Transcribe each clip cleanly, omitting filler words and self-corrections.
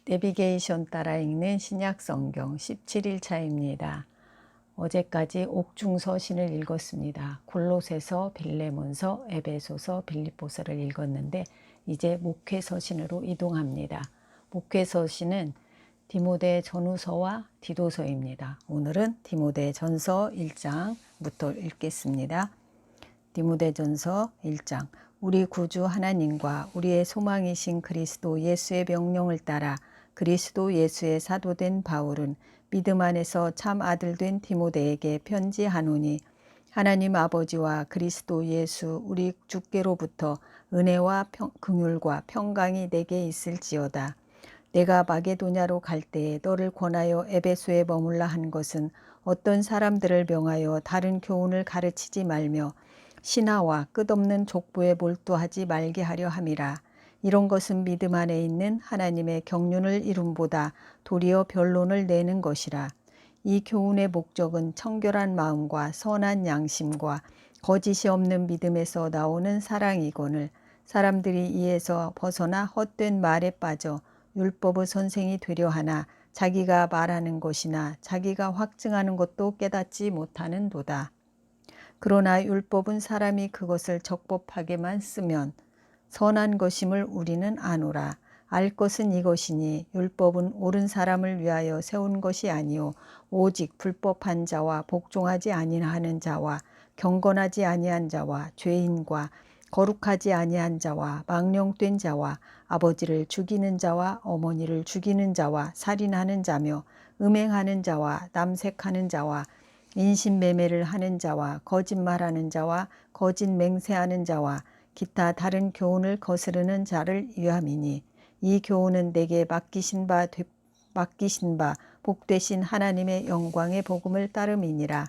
내비게이션 따라 읽는 신약성경 17일차입니다. 어제까지 옥중서신을 읽었습니다. 골로새서, 빌레몬서, 에베소서, 빌립보서를 읽었는데 이제 목회서신으로 이동합니다. 목회서신은 디모데 전후서와 디도서입니다. 오늘은 디모데 전서 1장부터 읽겠습니다. 디모데전서 1장. 우리 구주 하나님과 우리의 소망이신 그리스도 예수의 명령을 따라 그리스도 예수의 사도된 바울은 믿음 안에서 참 아들 된 디모데에게 편지하노니, 하나님 아버지와 그리스도 예수 우리 주께로부터 은혜와 긍휼과 평강이 내게 있을지어다. 내가 마게도냐로 갈 때에 너를 권하여 에베소에 머물라 한 것은 어떤 사람들을 명하여 다른 교훈을 가르치지 말며 신하와 끝없는 족보에 몰두하지 말게 하려 함이라. 이런 것은 믿음 안에 있는 하나님의 경륜을 이룸보다 도리어 변론을 내는 것이라. 이 교훈의 목적은 청결한 마음과 선한 양심과 거짓이 없는 믿음에서 나오는 사랑이거늘, 사람들이 이에서 벗어나 헛된 말에 빠져 율법의 선생이 되려 하나 자기가 말하는 것이나 자기가 확증하는 것도 깨닫지 못하는도다. 그러나 율법은 사람이 그것을 적법하게만 쓰면 선한 것임을 우리는 아노라. 알 것은 이것이니 율법은 옳은 사람을 위하여 세운 것이 아니요 오직 불법한 자와 복종하지 아니하는 자와 경건하지 아니한 자와 죄인과 거룩하지 아니한 자와 망령된 자와 아버지를 죽이는 자와 어머니를 죽이는 자와 살인하는 자며 음행하는 자와 남색하는 자와 인신매매를 하는 자와 거짓말하는 자와 거짓 맹세하는 자와 기타 다른 교훈을 거스르는 자를 위함이니, 이 교훈은 내게 맡기신 바 복되신 하나님의 영광의 복음을 따름이니라.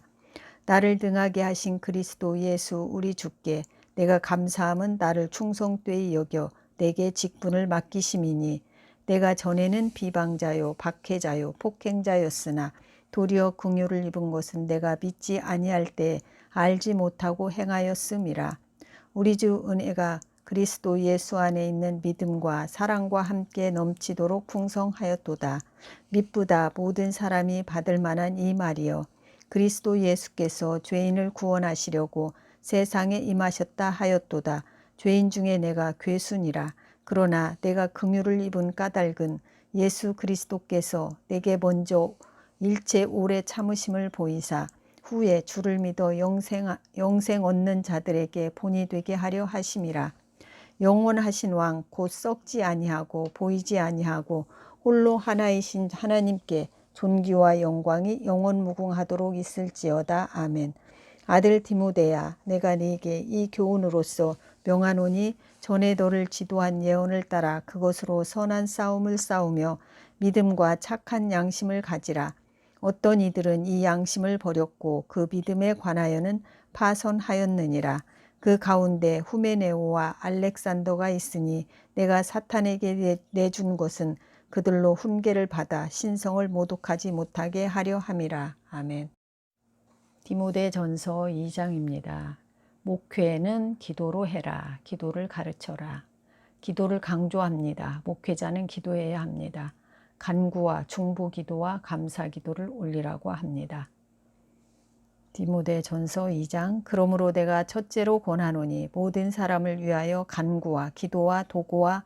나를 등하게 하신 그리스도 예수 우리 주께 내가 감사함은 나를 충성되이 여겨 내게 직분을 맡기심이니, 내가 전에는 비방자요 박해자요 폭행자였으나 도리어 긍휼을 입은 것은 내가 믿지 아니할 때 알지 못하고 행하였음이라. 우리 주 은혜가 그리스도 예수 안에 있는 믿음과 사랑과 함께 넘치도록 풍성하였도다. 미쁘다 모든 사람이 받을 만한 이 말이여, 그리스도 예수께서 죄인을 구원하시려고 세상에 임하셨다 하였도다. 죄인 중에 내가 괴순이라. 그러나 내가 긍휼을 입은 까닭은 예수 그리스도께서 내게 먼저 일체 오래 참으심을 보이사 후에 주를 믿어 영생 얻는 자들에게 본이 되게 하려 하심이라. 영원하신 왕 곧 썩지 아니하고 보이지 아니하고 홀로 하나이신 하나님께 존귀와 영광이 영원무궁하도록 있을지어다. 아멘. 아들 디모데야, 내가 네게 이 교훈으로서 명하노니, 전에 너를 지도한 예언을 따라 그것으로 선한 싸움을 싸우며 믿음과 착한 양심을 가지라. 어떤 이들은 이 양심을 버렸고 그 믿음에 관하여는 파선하였느니라. 그 가운데 후메네오와 알렉산더가 있으니 내가 사탄에게 내준 것은 그들로 훈계를 받아 신성을 모독하지 못하게 하려 함이라. 아멘. 디모데 전서 2장입니다. 목회는 기도로 해라. 기도를 가르쳐라. 기도를 강조합니다. 목회자는 기도해야 합니다. 간구와 중보기도와 감사기도를 올리라고 합니다. 디모데 전서 2장. 그러므로 내가 첫째로 권하노니 모든 사람을 위하여 간구와 기도와 도고와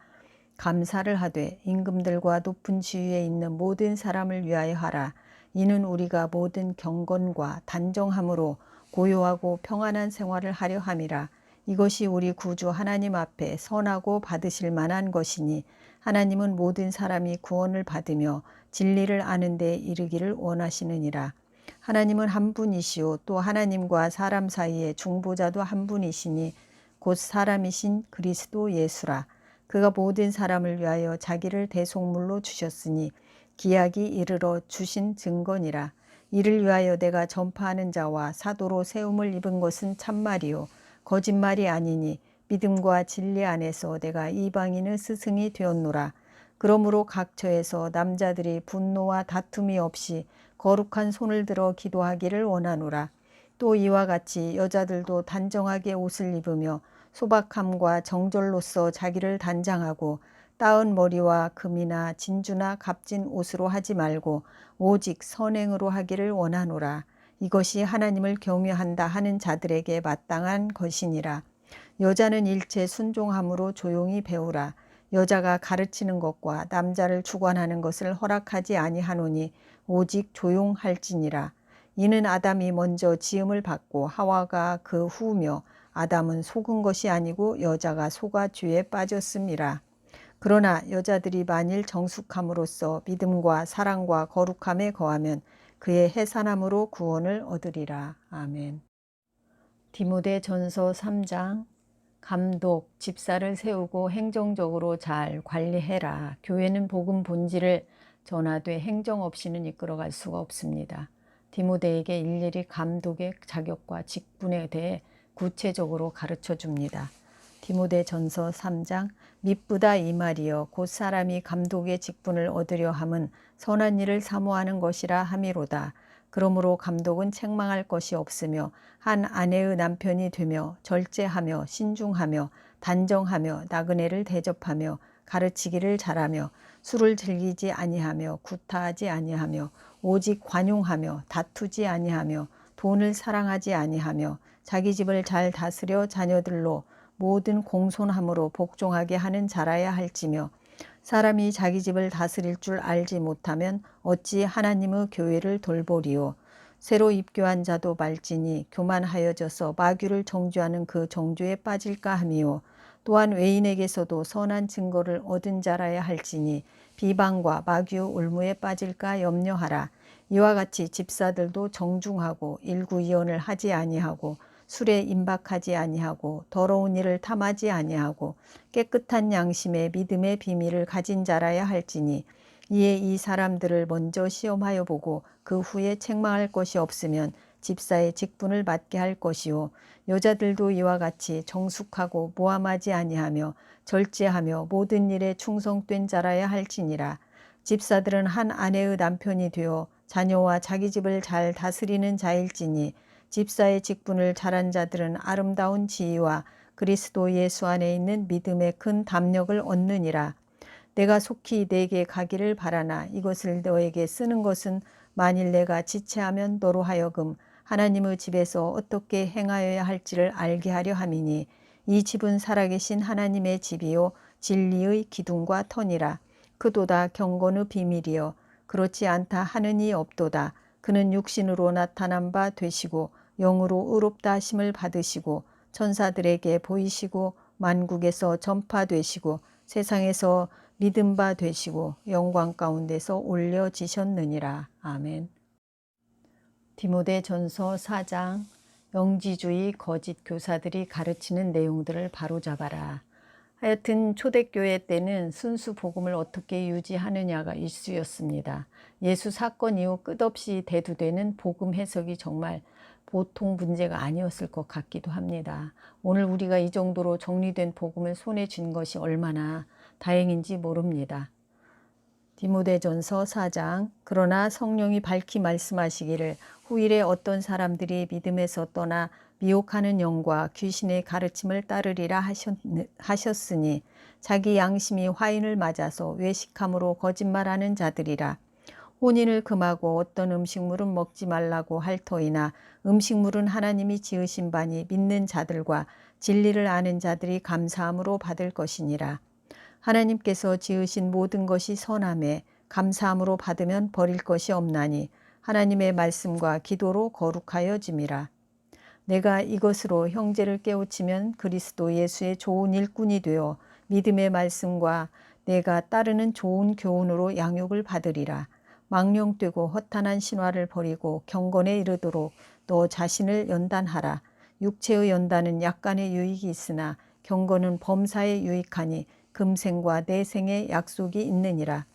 감사를 하되 임금들과 높은 지위에 있는 모든 사람을 위하여 하라. 이는 우리가 모든 경건과 단정함으로 고요하고 평안한 생활을 하려 함이라. 이것이 우리 구주 하나님 앞에 선하고 받으실 만한 것이니, 하나님은 모든 사람이 구원을 받으며 진리를 아는 데 이르기를 원하시느니라. 하나님은 한 분이시요 또 하나님과 사람 사이에 중보자도 한 분이시니 곧 사람이신 그리스도 예수라. 그가 모든 사람을 위하여 자기를 대속물로 주셨으니 기약이 이르러 주신 증거니라. 이를 위하여 내가 전파하는 자와 사도로 세움을 입은 것은 참말이요 거짓말이 아니니, 믿음과 진리 안에서 내가 이방인의 스승이 되었노라. 그러므로 각처에서 남자들이 분노와 다툼이 없이 거룩한 손을 들어 기도하기를 원하노라. 또 이와 같이 여자들도 단정하게 옷을 입으며 소박함과 정절로서 자기를 단장하고 따은 머리와 금이나 진주나 값진 옷으로 하지 말고 오직 선행으로 하기를 원하노라. 이것이 하나님을 경외한다 하는 자들에게 마땅한 것이니라. 여자는 일체 순종함으로 조용히 배우라. 여자가 가르치는 것과 남자를 주관하는 것을 허락하지 아니하노니 오직 조용할지니라. 이는 아담이 먼저 지음을 받고 하와가 그 후며 아담은 속은 것이 아니고 여자가 속아 죄에 빠졌음이라. 그러나 여자들이 만일 정숙함으로써 믿음과 사랑과 거룩함에 거하면 그의 해산함으로 구원을 얻으리라. 아멘. 디모데전서 3장. 감독, 집사를 세우고 행정적으로 잘 관리해라. 교회는 복음 본질을 전하되 행정 없이는 이끌어갈 수가 없습니다. 디모데에게 일일이 감독의 자격과 직분에 대해 구체적으로 가르쳐 줍니다. 디모데전서 3장. 미쁘다 이 말이여 곧 사람이 감독의 직분을 얻으려 함은 선한 일을 사모하는 것이라 함이로다. 그러므로 감독은 책망할 것이 없으며 한 아내의 남편이 되며 절제하며 신중하며 단정하며 나그네를 대접하며 가르치기를 잘하며 술을 즐기지 아니하며 구타하지 아니하며 오직 관용하며 다투지 아니하며 돈을 사랑하지 아니하며 자기 집을 잘 다스려 자녀들로 모든 공손함으로 복종하게 하는 자라야 할지며 사람이 자기 집을 다스릴 줄 알지 못하면 어찌 하나님의 교회를 돌보리요. 새로 입교한 자도 말지니 교만하여져서 마귀를 정죄하는 그 정죄에 빠질까 하미요. 또한 외인에게서도 선한 증거를 얻은 자라야 할지니 비방과 마귀의 올무에 빠질까 염려하라. 이와 같이 집사들도 정중하고 일구이언을 하지 아니하고 술에 임박하지 아니하고 더러운 일을 탐하지 아니하고 깨끗한 양심의 믿음의 비밀을 가진 자라야 할지니 이에 이 사람들을 먼저 시험하여 보고 그 후에 책망할 것이 없으면 집사의 직분을 맡게 할 것이요. 여자들도 이와 같이 정숙하고 모함하지 아니하며 절제하며 모든 일에 충성된 자라야 할지니라. 집사들은 한 아내의 남편이 되어 자녀와 자기 집을 잘 다스리는 자일지니 집사의 직분을 잘한 자들은 아름다운 지위와 그리스도 예수 안에 있는 믿음의 큰 담력을 얻느니라. 내가 속히 내게 가기를 바라나 이것을 너에게 쓰는 것은 만일 내가 지체하면 너로 하여금 하나님의 집에서 어떻게 행하여야 할지를 알게 하려 함이니 이 집은 살아계신 하나님의 집이요 진리의 기둥과 터니라. 그도다 경건의 비밀이여 그렇지 않다 하느니 없도다. 그는 육신으로 나타난 바 되시고 영으로 의롭다 하심을 받으시고 천사들에게 보이시고 만국에서 전파되시고 세상에서 믿음 바 되시고 영광 가운데서 올려지셨느니라. 아멘. 디모데전서 4장. 영지주의 거짓 교사들이 가르치는 내용들을 바로잡아라. 하여튼 초대교회 때는 순수 복음을 어떻게 유지하느냐가 이슈였습니다. 예수 사건 이후 끝없이 대두되는 복음 해석이 정말 보통 문제가 아니었을 것 같기도 합니다. 오늘 우리가 이 정도로 정리된 복음을 손에 쥔 것이 얼마나 다행인지 모릅니다. 디모데전서 4장. 그러나 성령이 밝히 말씀하시기를 후일에 어떤 사람들이 믿음에서 떠나 미혹하는 영과 귀신의 가르침을 따르리라 하셨으니 자기 양심이 화인을 맞아서 외식함으로 거짓말하는 자들이라. 혼인을 금하고 어떤 음식물은 먹지 말라고 할 터이나 음식물은 하나님이 지으신 바니 믿는 자들과 진리를 아는 자들이 감사함으로 받을 것이니라. 하나님께서 지으신 모든 것이 선함에 감사함으로 받으면 버릴 것이 없나니 하나님의 말씀과 기도로 거룩하여짐이라. 내가 이것으로 형제를 깨우치면 그리스도 예수의 좋은 일꾼이 되어 믿음의 말씀과 내가 따르는 좋은 교훈으로 양육을 받으리라. 망령되고 허탄한 신화를 버리고 경건에 이르도록 너 자신을 연단하라. 육체의 연단은 약간의 유익이 있으나 경건은 범사에 유익하니 금생과 내생의 약속이 있느니라.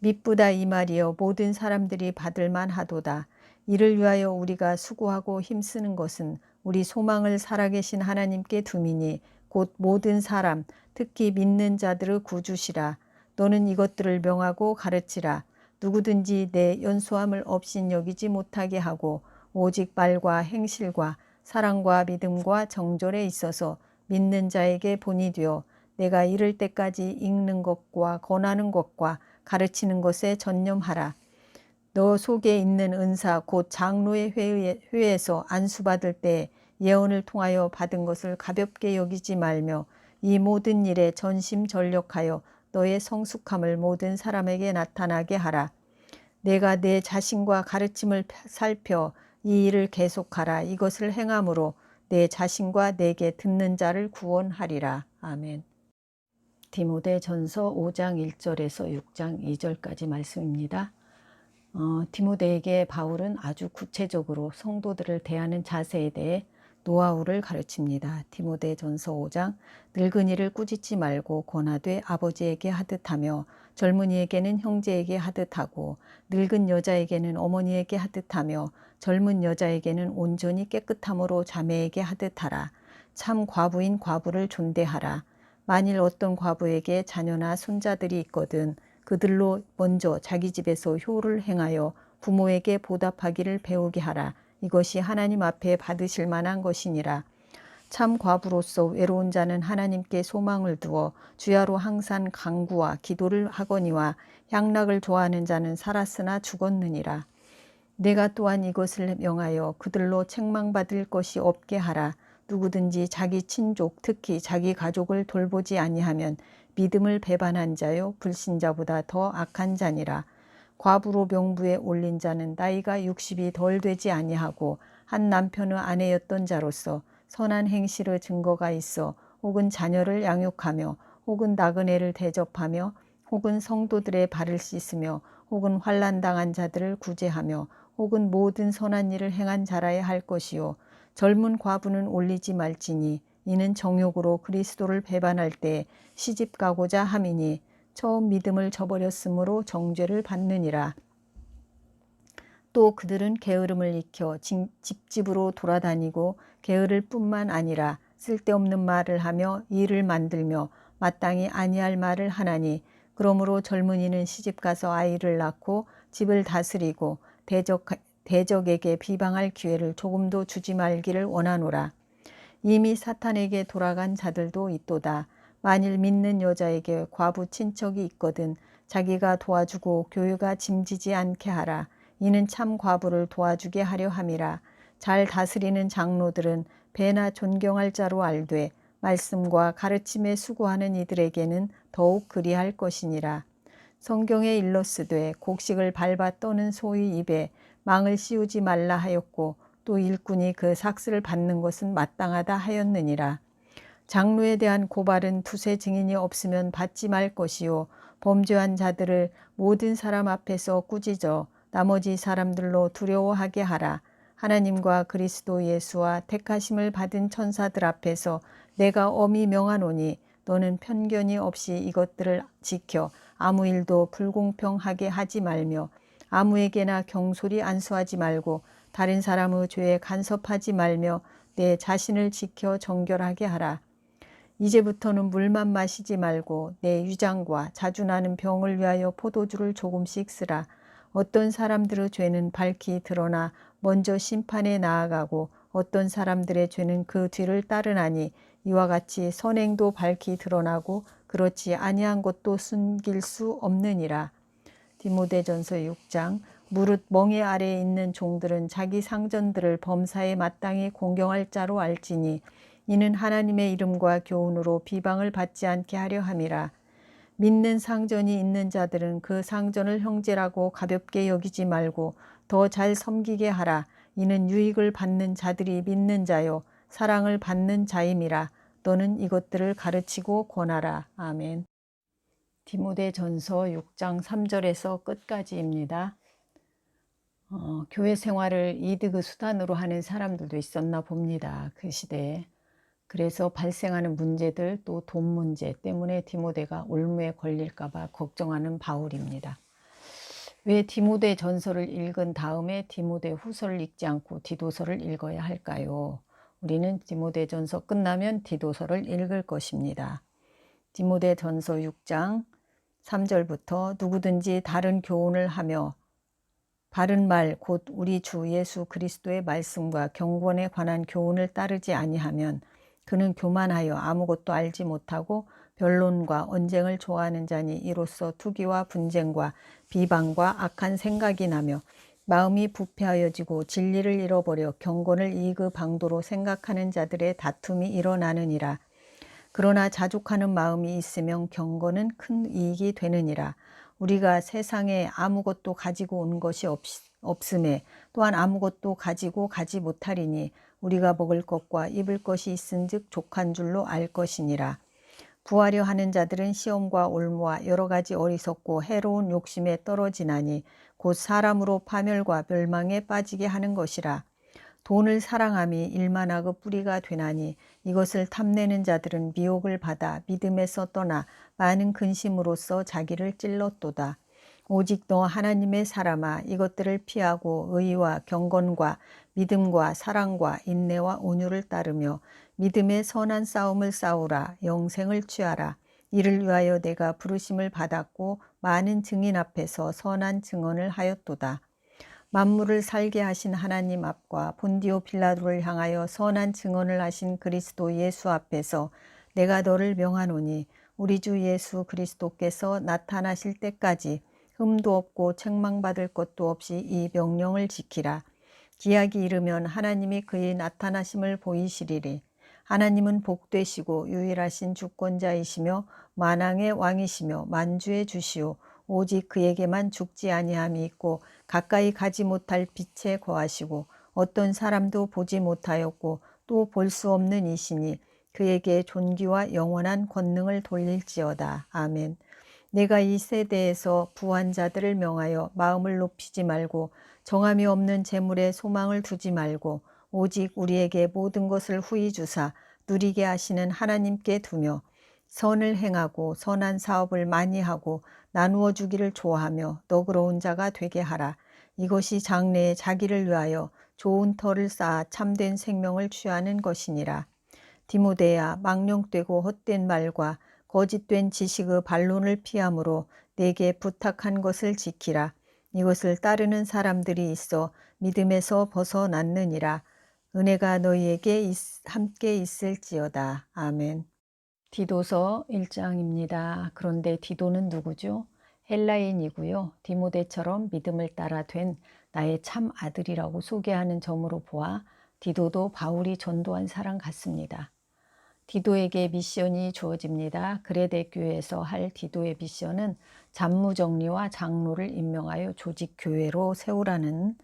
미쁘다 이 말이여 모든 사람들이 받을 만하도다. 이를 위하여 우리가 수고하고 힘쓰는 것은 우리 소망을 살아계신 하나님께 둠이니 곧 모든 사람 특히 믿는 자들의 구주시라. 너는 이것들을 명하고 가르치라. 누구든지 내 연소함을 없인 여기지 못하게 하고 오직 말과 행실과 사랑과 믿음과 정절에 있어서 믿는 자에게 본이 되어 내가 이를 때까지 읽는 것과 권하는 것과 가르치는 것에 전념하라. 너 속에 있는 은사 곧 장로의 회에서 안수받을 때 예언을 통하여 받은 것을 가볍게 여기지 말며 이 모든 일에 전심전력하여 너의 성숙함을 모든 사람에게 나타나게 하라. 내가 내 자신과 가르침을 살펴 이 일을 계속하라. 이것을 행함으로 내 자신과 내게 듣는 자를 구원하리라. 아멘. 디모데전서 5장 1절에서 6장 2절까지 말씀입니다. 디모데에게 바울은 아주 구체적으로 성도들을 대하는 자세에 대해 노하우를 가르칩니다. 디모데전서 5장 늙은이를 꾸짖지 말고 권하되 아버지에게 하듯 하며 젊은이에게는 형제에게 하듯 하고 늙은 여자에게는 어머니에게 하듯 하며 젊은 여자에게는 온전히 깨끗함으로 자매에게 하듯 하라. 참 과부인 과부를 존대하라. 만일 어떤 과부에게 자녀나 손자들이 있거든 그들로 먼저 자기 집에서 효를 행하여 부모에게 보답하기를 배우게 하라. 이것이 하나님 앞에 받으실 만한 것이니라. 참 과부로서 외로운 자는 하나님께 소망을 두어 주야로 항상 간구와 기도를 하거니와 향락을 좋아하는 자는 살았으나 죽었느니라. 내가 또한 이것을 명하여 그들로 책망받을 것이 없게 하라. 누구든지 자기 친족 특히 자기 가족을 돌보지 아니하면 믿음을 배반한 자요 불신자보다 더 악한 자니라. 과부로 명부에 올린 자는 나이가 60이 덜 되지 아니하고 한 남편의 아내였던 자로서 선한 행실의 증거가 있어 혹은 자녀를 양육하며 혹은 나그네를 대접하며 혹은 성도들의 발을 씻으며 혹은 환난당한 자들을 구제하며 혹은 모든 선한 일을 행한 자라야 할 것이요 젊은 과부는 올리지 말지니 이는 정욕으로 그리스도를 배반할 때 시집가고자 함이니 처음 믿음을 저버렸으므로 정죄를 받느니라. 또 그들은 게으름을 익혀 집집으로 돌아다니고 게으를 뿐만 아니라 쓸데없는 말을 하며 일을 만들며 마땅히 아니할 말을 하나니 그러므로 젊은이는 시집가서 아이를 낳고 집을 다스리고 대적에게 비방할 기회를 조금도 주지 말기를 원하노라. 이미 사탄에게 돌아간 자들도 있도다. 만일 믿는 여자에게 과부 친척이 있거든 자기가 도와주고 교회가 짐지지 않게 하라. 이는 참 과부를 도와주게 하려 함이라. 잘 다스리는 장로들은 배나 존경할 자로 알되 말씀과 가르침에 수고하는 이들에게는 더욱 그리할 것이니라. 성경에 일러스되 곡식을 밟아 떠는 소의 입에 망을 씌우지 말라 하였고 또 일꾼이 그 삭슬을 받는 것은 마땅하다 하였느니라. 장로에 대한 고발은 두세 증인이 없으면 받지 말 것이요 범죄한 자들을 모든 사람 앞에서 꾸짖어 나머지 사람들로 두려워하게 하라. 하나님과 그리스도 예수와 택하심을 받은 천사들 앞에서 내가 엄히 명하노니 너는 편견이 없이 이것들을 지켜 아무 일도 불공평하게 하지 말며 아무에게나 경솔히 안수하지 말고 다른 사람의 죄에 간섭하지 말며 내 자신을 지켜 정결하게 하라. 이제부터는 물만 마시지 말고 내 위장과 자주 나는 병을 위하여 포도주를 조금씩 쓰라. 어떤 사람들의 죄는 밝히 드러나 먼저 심판에 나아가고 어떤 사람들의 죄는 그 뒤를 따르나니 이와 같이 선행도 밝히 드러나고 그렇지 아니한 것도 숨길 수 없느니라. 디모데전서 6장 무릇 멍에 아래에 있는 종들은 자기 상전들을 범사에 마땅히 공경할 자로 알지니 이는 하나님의 이름과 교훈으로 비방을 받지 않게 하려 함이라. 믿는 상전이 있는 자들은 그 상전을 형제라고 가볍게 여기지 말고 더 잘 섬기게 하라. 이는 유익을 받는 자들이 믿는 자요 사랑을 받는 자임이라. 너는 이것들을 가르치고 권하라. 아멘. 디모데전서 6장 3절에서 끝까지입니다. 교회 생활을 이득의 수단으로 하는 사람들도 있었나 봅니다. 그 시대에. 그래서 발생하는 문제들 또 돈 문제 때문에 디모데가 올무에 걸릴까 봐 걱정하는 바울입니다. 왜 디모데 전서를 읽은 다음에 디모데 후서를 읽지 않고 디도서를 읽어야 할까요? 우리는 디모데 전서 끝나면 디도서를 읽을 것입니다. 디모데 전서 6장 3절부터 누구든지 다른 교훈을 하며 바른 말 곧 우리 주 예수 그리스도의 말씀과 경건에 관한 교훈을 따르지 아니하면 그는 교만하여 아무것도 알지 못하고 변론과 언쟁을 좋아하는 자니 이로써 투기와 분쟁과 비방과 악한 생각이 나며 마음이 부패하여지고 진리를 잃어버려 경건을 이익의 방도로 생각하는 자들의 다툼이 일어나느니라. 그러나 자족하는 마음이 있으면 경건은 큰 이익이 되느니라. 우리가 세상에 아무것도 가지고 온 것이 없음에 또한 아무것도 가지고 가지 못하리니 우리가 먹을 것과 입을 것이 있은즉 족한 줄로 알 것이니라. 구하려 하는 자들은 시험과 올무와 여러 가지 어리석고 해로운 욕심에 떨어지나니 곧 사람으로 파멸과 멸망에 빠지게 하는 것이라. 돈을 사랑함이 일만하고 뿌리가 되나니 이것을 탐내는 자들은 미혹을 받아 믿음에서 떠나 많은 근심으로써 자기를 찔렀도다. 오직 너 하나님의 사람아 이것들을 피하고 의와 경건과 믿음과 사랑과 인내와 온유를 따르며 믿음의 선한 싸움을 싸우라. 영생을 취하라. 이를 위하여 내가 부르심을 받았고 많은 증인 앞에서 선한 증언을 하였도다. 만물을 살게 하신 하나님 앞과 본디오 빌라도를 향하여 선한 증언을 하신 그리스도 예수 앞에서 내가 너를 명하노니 우리 주 예수 그리스도께서 나타나실 때까지 흠도 없고 책망받을 것도 없이 이 명령을 지키라. 기약이 이르면 하나님이 그의 나타나심을 보이시리리. 하나님은 복되시고 유일하신 주권자이시며 만왕의 왕이시며 만주의 주시오. 오직 그에게만 죽지 아니함이 있고 가까이 가지 못할 빛에 거하시고 어떤 사람도 보지 못하였고 또 볼 수 없는 이시니 그에게 존귀와 영원한 권능을 돌릴지어다. 아멘. 내가 이 세대에서 부한 자들을 명하여 마음을 높이지 말고 정함이 없는 재물에 소망을 두지 말고 오직 우리에게 모든 것을 후히 주사 누리게 하시는 하나님께 두며 선을 행하고 선한 사업을 많이 하고 나누어 주기를 좋아하며 너그러운 자가 되게 하라. 이것이 장래에 자기를 위하여 좋은 터를 쌓아 참된 생명을 취하는 것이니라. 디모데야 망령되고 헛된 말과 거짓된 지식의 반론을 피함으로 내게 부탁한 것을 지키라. 이것을 따르는 사람들이 있어 믿음에서 벗어났느니라. 은혜가 너희에게 함께 있을지어다. 아멘. 디도서 1장입니다. 그런데 디도는 누구죠? 헬라인이고요. 디모데처럼 믿음을 따라 된 나의 참 아들이라고 소개하는 점으로 보아 디도도 바울이 전도한 사람 같습니다. 디도에게 미션이 주어집니다. 그레데 교회에서 할 디도의 미션은 잡무정리와 장로를 임명하여 조직 교회로 세우라는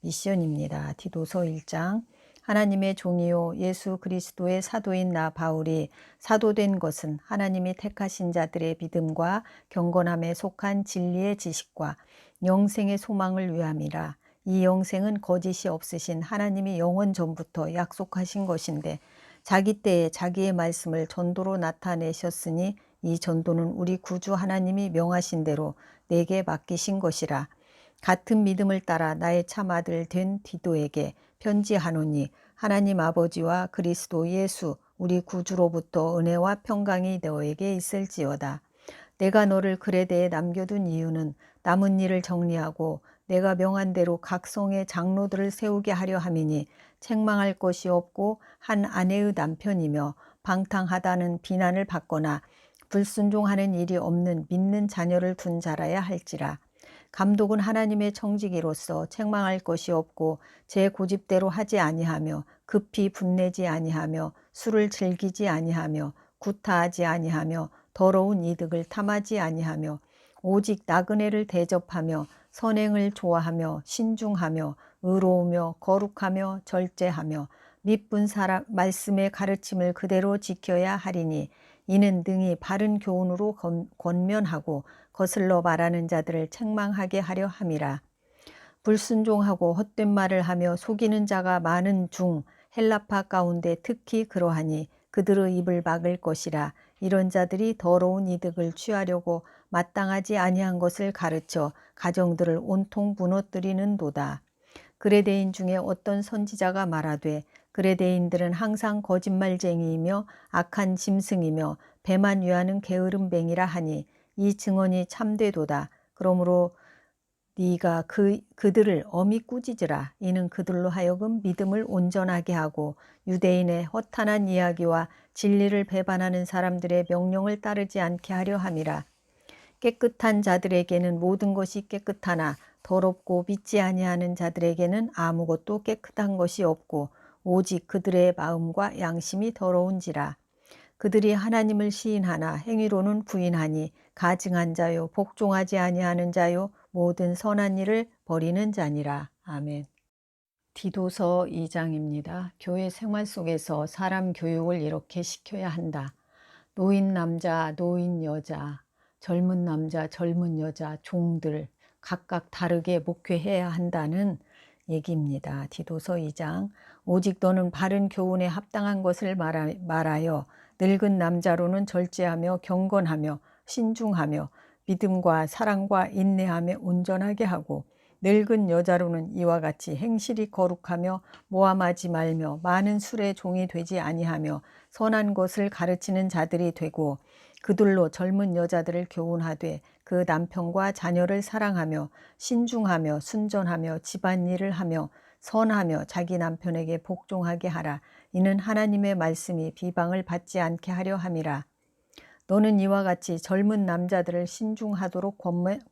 미션입니다. 디도서 1장. 하나님의 종이요 예수 그리스도의 사도인 나 바울이 사도된 것은 하나님이 택하신 자들의 믿음과 경건함에 속한 진리의 지식과 영생의 소망을 위함이라. 이 영생은 거짓이 없으신 하나님이 영원 전부터 약속하신 것인데 자기 때에 자기의 말씀을 전도로 나타내셨으니 이 전도는 우리 구주 하나님이 명하신 대로 내게 맡기신 것이라. 같은 믿음을 따라 나의 참아들 된 디도에게 편지하노니 하나님 아버지와 그리스도 예수 우리 구주로부터 은혜와 평강이 너에게 있을지어다. 내가 너를 그레데에 남겨둔 이유는 남은 일을 정리하고 내가 명한 대로 각 성의 장로들을 세우게 하려 함이니 책망할 것이 없고 한 아내의 남편이며 방탕하다는 비난을 받거나 불순종하는 일이 없는 믿는 자녀를 둔 자라야 할지라. 감독은 하나님의 청지기로서 책망할 것이 없고 제 고집대로 하지 아니하며 급히 분내지 아니하며 술을 즐기지 아니하며 구타하지 아니하며 더러운 이득을 탐하지 아니하며 오직 나그네를 대접하며 선행을 좋아하며 신중하며 의로우며 거룩하며 절제하며 미쁜 사람 말씀의 가르침을 그대로 지켜야 하리니 이는 능히 바른 교훈으로 권면하고 거슬러 말하는 자들을 책망하게 하려 함이라. 불순종하고 헛된 말을 하며 속이는 자가 많은 중 헬라파 가운데 특히 그러하니 그들의 입을 막을 것이라. 이런 자들이 더러운 이득을 취하려고 마땅하지 아니한 것을 가르쳐 가정들을 온통 무너뜨리는도다. 그레데인 중에 어떤 선지자가 말하되 그레데인들은 항상 거짓말쟁이이며 악한 짐승이며 배만 위하는 게으름뱅이라 하니 이 증언이 참되도다. 그러므로 네가 그들을 엄히 꾸짖으라. 이는 그들로 하여금 믿음을 온전하게 하고 유대인의 허탄한 이야기와 진리를 배반하는 사람들의 명령을 따르지 않게 하려 함이라. 깨끗한 자들에게는 모든 것이 깨끗하나 더럽고 믿지 아니하는 자들에게는 아무것도 깨끗한 것이 없고 오직 그들의 마음과 양심이 더러운지라. 그들이 하나님을 시인하나 행위로는 부인하니 가증한 자요 복종하지 아니하는 자요 모든 선한 일을 버리는 자니라. 아멘. 디도서 2장입니다. 교회 생활 속에서 사람 교육을 이렇게 시켜야 한다. 노인 남자, 노인 여자, 젊은 남자, 젊은 여자, 종들 각각 다르게 목회해야 한다는 얘기입니다. 디도서 2장. 오직 너는 바른 교훈에 합당한 것을 말하여 늙은 남자로는 절제하며 경건하며 신중하며 믿음과 사랑과 인내하며 온전하게 하고 늙은 여자로는 이와 같이 행실이 거룩하며 모함하지 말며 많은 술의 종이 되지 아니하며 선한 것을 가르치는 자들이 되고 그들로 젊은 여자들을 교훈하되 그 남편과 자녀를 사랑하며 신중하며 순전하며 집안일을 하며 선하며 자기 남편에게 복종하게 하라. 이는 하나님의 말씀이 비방을 받지 않게 하려 함이라. 너는 이와 같이 젊은 남자들을 신중하도록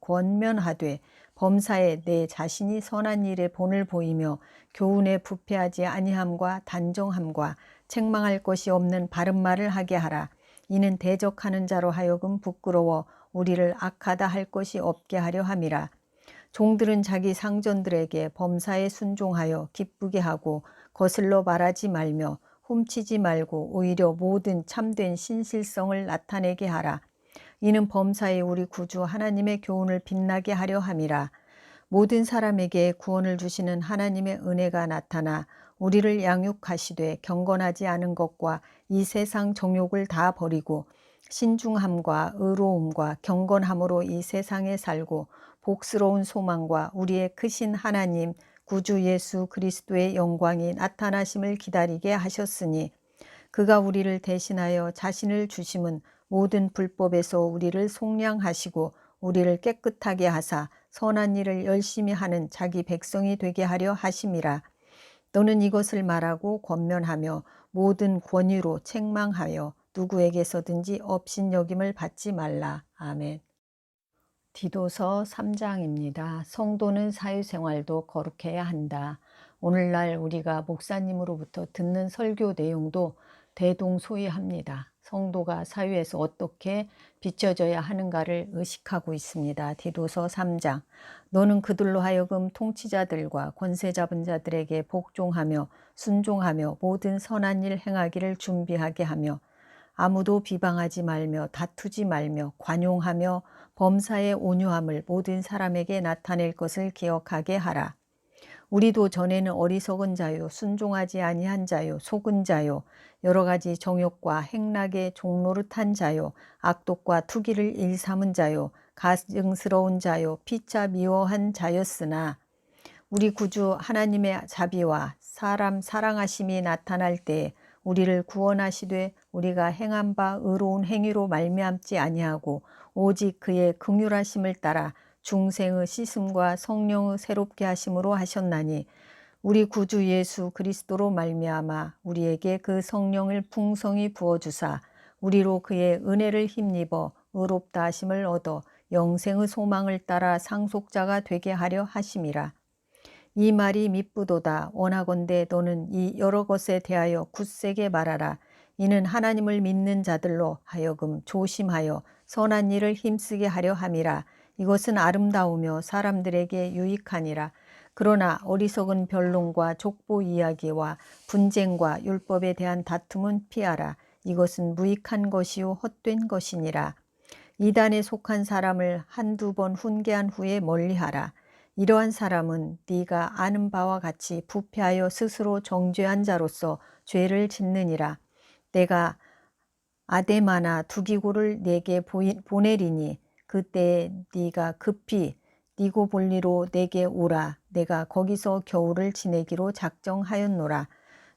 권면하되 범사에 내 자신이 선한 일에 본을 보이며 교훈에 부패하지 아니함과 단정함과 책망할 것이 없는 바른 말을 하게 하라. 이는 대적하는 자로 하여금 부끄러워 우리를 악하다 할 것이 없게 하려 함이라. 종들은 자기 상전들에게 범사에 순종하여 기쁘게 하고 거슬러 말하지 말며 훔치지 말고 오히려 모든 참된 신실성을 나타내게 하라. 이는 범사에 우리 구주 하나님의 교훈을 빛나게 하려 함이라. 모든 사람에게 구원을 주시는 하나님의 은혜가 나타나 우리를 양육하시되 경건하지 않은 것과 이 세상 정욕을 다 버리고 신중함과 의로움과 경건함으로 이 세상에 살고 복스러운 소망과 우리의 크신 하나님 구주 예수 그리스도의 영광이 나타나심을 기다리게 하셨으니 그가 우리를 대신하여 자신을 주심은 모든 불법에서 우리를 속량하시고 우리를 깨끗하게 하사 선한 일을 열심히 하는 자기 백성이 되게 하려 하심이라. 너는 이것을 말하고 권면하며 모든 권위로 책망하여 누구에게서든지 업신여김을 받지 말라. 아멘. 디도서 3장입니다. 성도는 사회생활도 거룩해야 한다. 오늘날 우리가 목사님으로부터 듣는 설교 내용도 대동소이합니다. 성도가 사회에서 어떻게 비춰져야 하는가를 의식하고 있습니다. 디도서 3장. 너는 그들로 하여금 통치자들과 권세 잡은 자들에게 복종하며 순종하며 모든 선한 일 행하기를 준비하게 하며 아무도 비방하지 말며 다투지 말며 관용하며 범사의 온유함을 모든 사람에게 나타낼 것을 기억하게 하라. 우리도 전에는 어리석은 자요 순종하지 아니한 자요 속은 자요 여러 가지 정욕과 행락의 종노릇한 자요 악독과 투기를 일삼은 자요 가증스러운 자요 피차 미워한 자였으나 우리 구주 하나님의 자비와 사람 사랑하심이 나타날 때에 우리를 구원하시되 우리가 행한 바 의로운 행위로 말미암지 아니하고 오직 그의 긍휼하심을 따라 중생의 씻음과 성령의 새롭게 하심으로 하셨나니 우리 구주 예수 그리스도로 말미암아 우리에게 그 성령을 풍성히 부어주사 우리로 그의 은혜를 힘입어 의롭다 하심을 얻어 영생의 소망을 따라 상속자가 되게 하려 하심이라. 이 말이 미쁘도다. 원하건대 너는 이 여러 것에 대하여 굳세게 말하라. 이는 하나님을 믿는 자들로 하여금 조심하여 선한 일을 힘쓰게 하려 함이라. 이것은 아름다우며 사람들에게 유익하니라. 그러나 어리석은 변론과 족보 이야기와 분쟁과 율법에 대한 다툼은 피하라. 이것은 무익한 것이요 헛된 것이니라. 이단에 속한 사람을 한두 번 훈계한 후에 멀리하라. 이러한 사람은 네가 아는 바와 같이 부패하여 스스로 정죄한 자로서 죄를 짓느니라. 내가 아데마나 두기고를 네게 보내리니 그때에 네가 급히 니고볼리로 내게 오라. 내가 거기서 겨울을 지내기로 작정하였노라.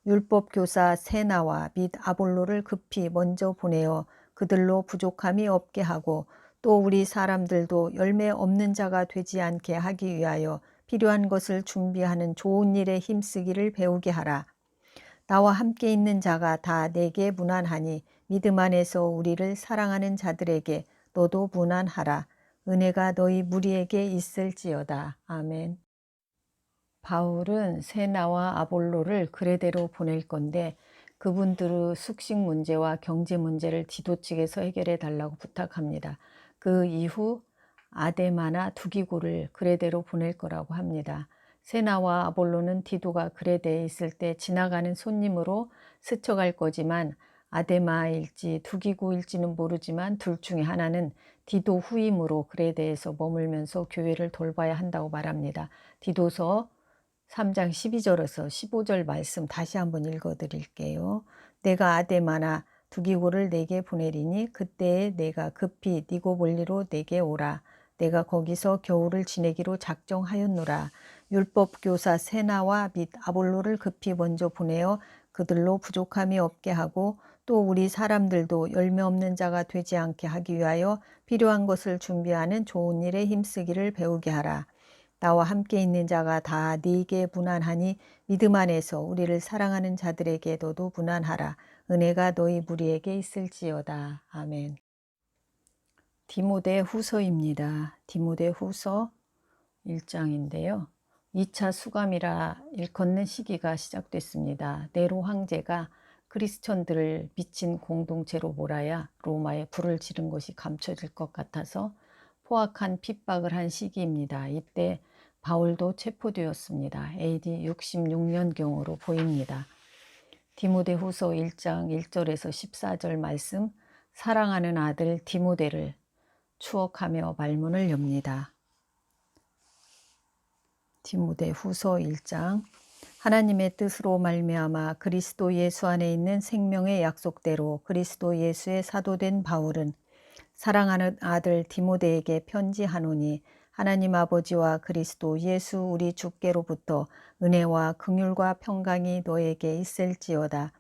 율법 교사 세나와 및 아볼로를 급히 먼저 보내어 그들로 부족함이 없게 하고 또 우리 사람들도 열매 없는 자가 되지 않게 하기 위하여 필요한 것을 준비하는 좋은 일에 힘쓰기를 배우게 하라. 나와 함께 있는 자가 다 내게 무난하니 믿음 안에서 우리를 사랑하는 자들에게 너도 무난하라. 은혜가 너희 무리에게 있을지어다. 아멘. 바울은 세나와 아볼로를 그레데로 보낼 건데 그분들의 숙식 문제와 경제 문제를 디도 측에서 해결해 달라고 부탁합니다. 그 이후 아데마나 두기고를 그레데로 보낼 거라고 합니다. 세나와 아볼로는 디도가 그레데에 있을 때 지나가는 손님으로 스쳐갈 거지만 아데마일지 두기고일지는 모르지만 둘 중에 하나는 디도 후임으로 그레데에서 머물면서 교회를 돌봐야 한다고 말합니다. 디도서 3장 12절에서 15절 말씀 다시 한번 읽어드릴게요. 내가 아데마나 두기고를 내게 보내리니 그때에 내가 급히 니고볼리로 내게 오라. 내가 거기서 겨울을 지내기로 작정하였노라. 율법교사 세나와 및 아볼로를 급히 먼저 보내어 그들로 부족함이 없게 하고 또 우리 사람들도 열매 없는 자가 되지 않게 하기 위하여 필요한 것을 준비하는 좋은 일에 힘쓰기를 배우게 하라. 나와 함께 있는 자가 다 네게 무난하니 믿음 안에서 우리를 사랑하는 자들에게 너도 무난하라. 은혜가 너희 무리에게 있을지어다. 아멘. 디모데 후서입니다. 디모데 후서 1장인데요. 2차 수감이라 일컫는 시기가 시작됐습니다. 네로 황제가 크리스천들을 미친 공동체로 몰아야 로마에 불을 지른 것이 감춰질 것 같아서 포악한 핍박을 한 시기입니다. 이때 바울도 체포되었습니다. AD 66년경으로 보입니다. 디모데후서 1장 1절에서 14절 말씀, 사랑하는 아들 디모데를 추억하며 말문을 엽니다. 디모데후서 1장, 하나님의 뜻으로 말미암아 그리스도 예수 안에 있는 생명의 약속대로 그리스도 예수의 사도된 바울은 사랑하는 아들 디모데에게 편지하노니 하나님 아버지와 그리스도 예수 우리 주께로부터 은혜와 긍휼과 평강이 너에게 있을지어다.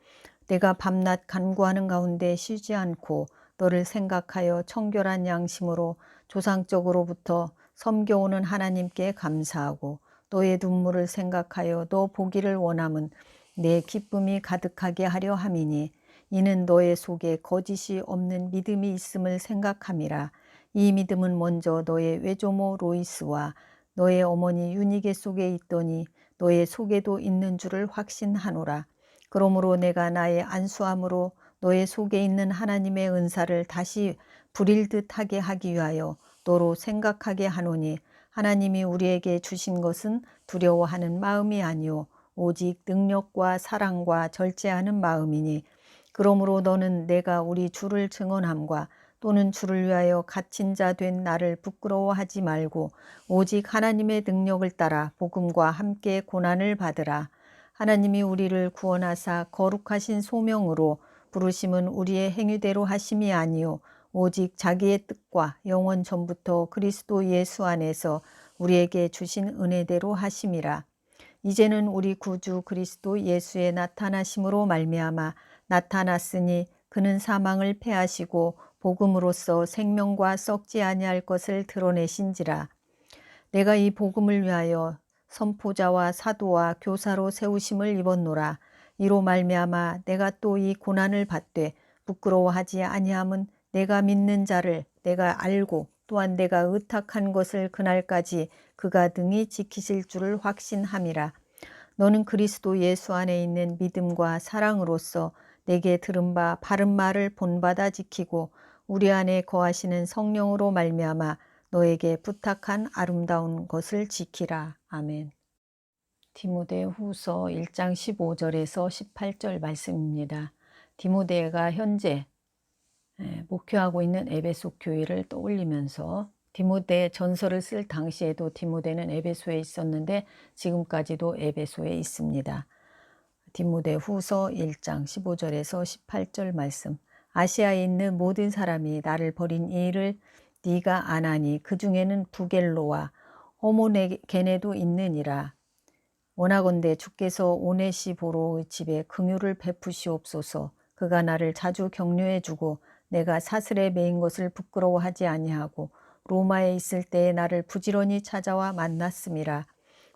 내가 밤낮 간구하는 가운데 쉬지 않고 너를 생각하여 청결한 양심으로 조상적으로부터 섬겨오는 하나님께 감사하고 너의 눈물을 생각하여 너 보기를 원함은 내 기쁨이 가득하게 하려 함이니 이는 너의 속에 거짓이 없는 믿음이 있음을 생각함이라. 이 믿음은 먼저 너의 외조모 로이스와 너의 어머니 유니게 속에 있더니 너의 속에도 있는 줄을 확신하노라. 그러므로 내가 나의 안수함으로 너의 속에 있는 하나님의 은사를 다시 부릴 듯하게 하기 위하여 너로 생각하게 하노니 하나님이 우리에게 주신 것은 두려워하는 마음이 아니요 오직 능력과 사랑과 절제하는 마음이니 그러므로 너는 내가 우리 주를 증언함과 또는 주를 위하여 갇힌 자 된 나를 부끄러워하지 말고 오직 하나님의 능력을 따라 복음과 함께 고난을 받으라. 하나님이 우리를 구원하사 거룩하신 소명으로 부르심은 우리의 행위대로 하심이 아니요 오직 자기의 뜻과 영원 전부터 그리스도 예수 안에서 우리에게 주신 은혜대로 하심이라. 이제는 우리 구주 그리스도 예수의 나타나심으로 말미암아 나타났으니 그는 사망을 패하시고 복음으로써 생명과 썩지 아니할 것을 드러내신지라. 내가 이 복음을 위하여 선포자와 사도와 교사로 세우심을 입었노라. 이로 말미암아 내가 또 이 고난을 받되 부끄러워하지 아니함은 내가 믿는 자를 내가 알고 또한 내가 의탁한 것을 그날까지 그가 등이 지키실 줄을 확신함이라. 너는 그리스도 예수 안에 있는 믿음과 사랑으로서 내게 들은 바 바른 말을 본받아 지키고 우리 안에 거하시는 성령으로 말미암아 너에게 부탁한 아름다운 것을 지키라. 아멘. 디모데후서 1장 15절에서 18절 말씀입니다. 디모데가 현재 목회하고 있는 에베소 교회를 떠올리면서 디모데 전서를 쓸 당시에도 디모데는 에베소에 있었는데 지금까지도 에베소에 있습니다. 디모데후서 1장 15절에서 18절 말씀. 아시아에 있는 모든 사람이 나를 버린 이 일을 네가 아나니 그 중에는 부겔로와 호모게네도 있느니라. 원하건대 주께서 오네시보로의 집에 긍휼을 베푸시옵소서. 그가 나를 자주 격려해 주고 내가 사슬에 매인 것을 부끄러워하지 아니하고 로마에 있을 때에 나를 부지런히 찾아와 만났음이라.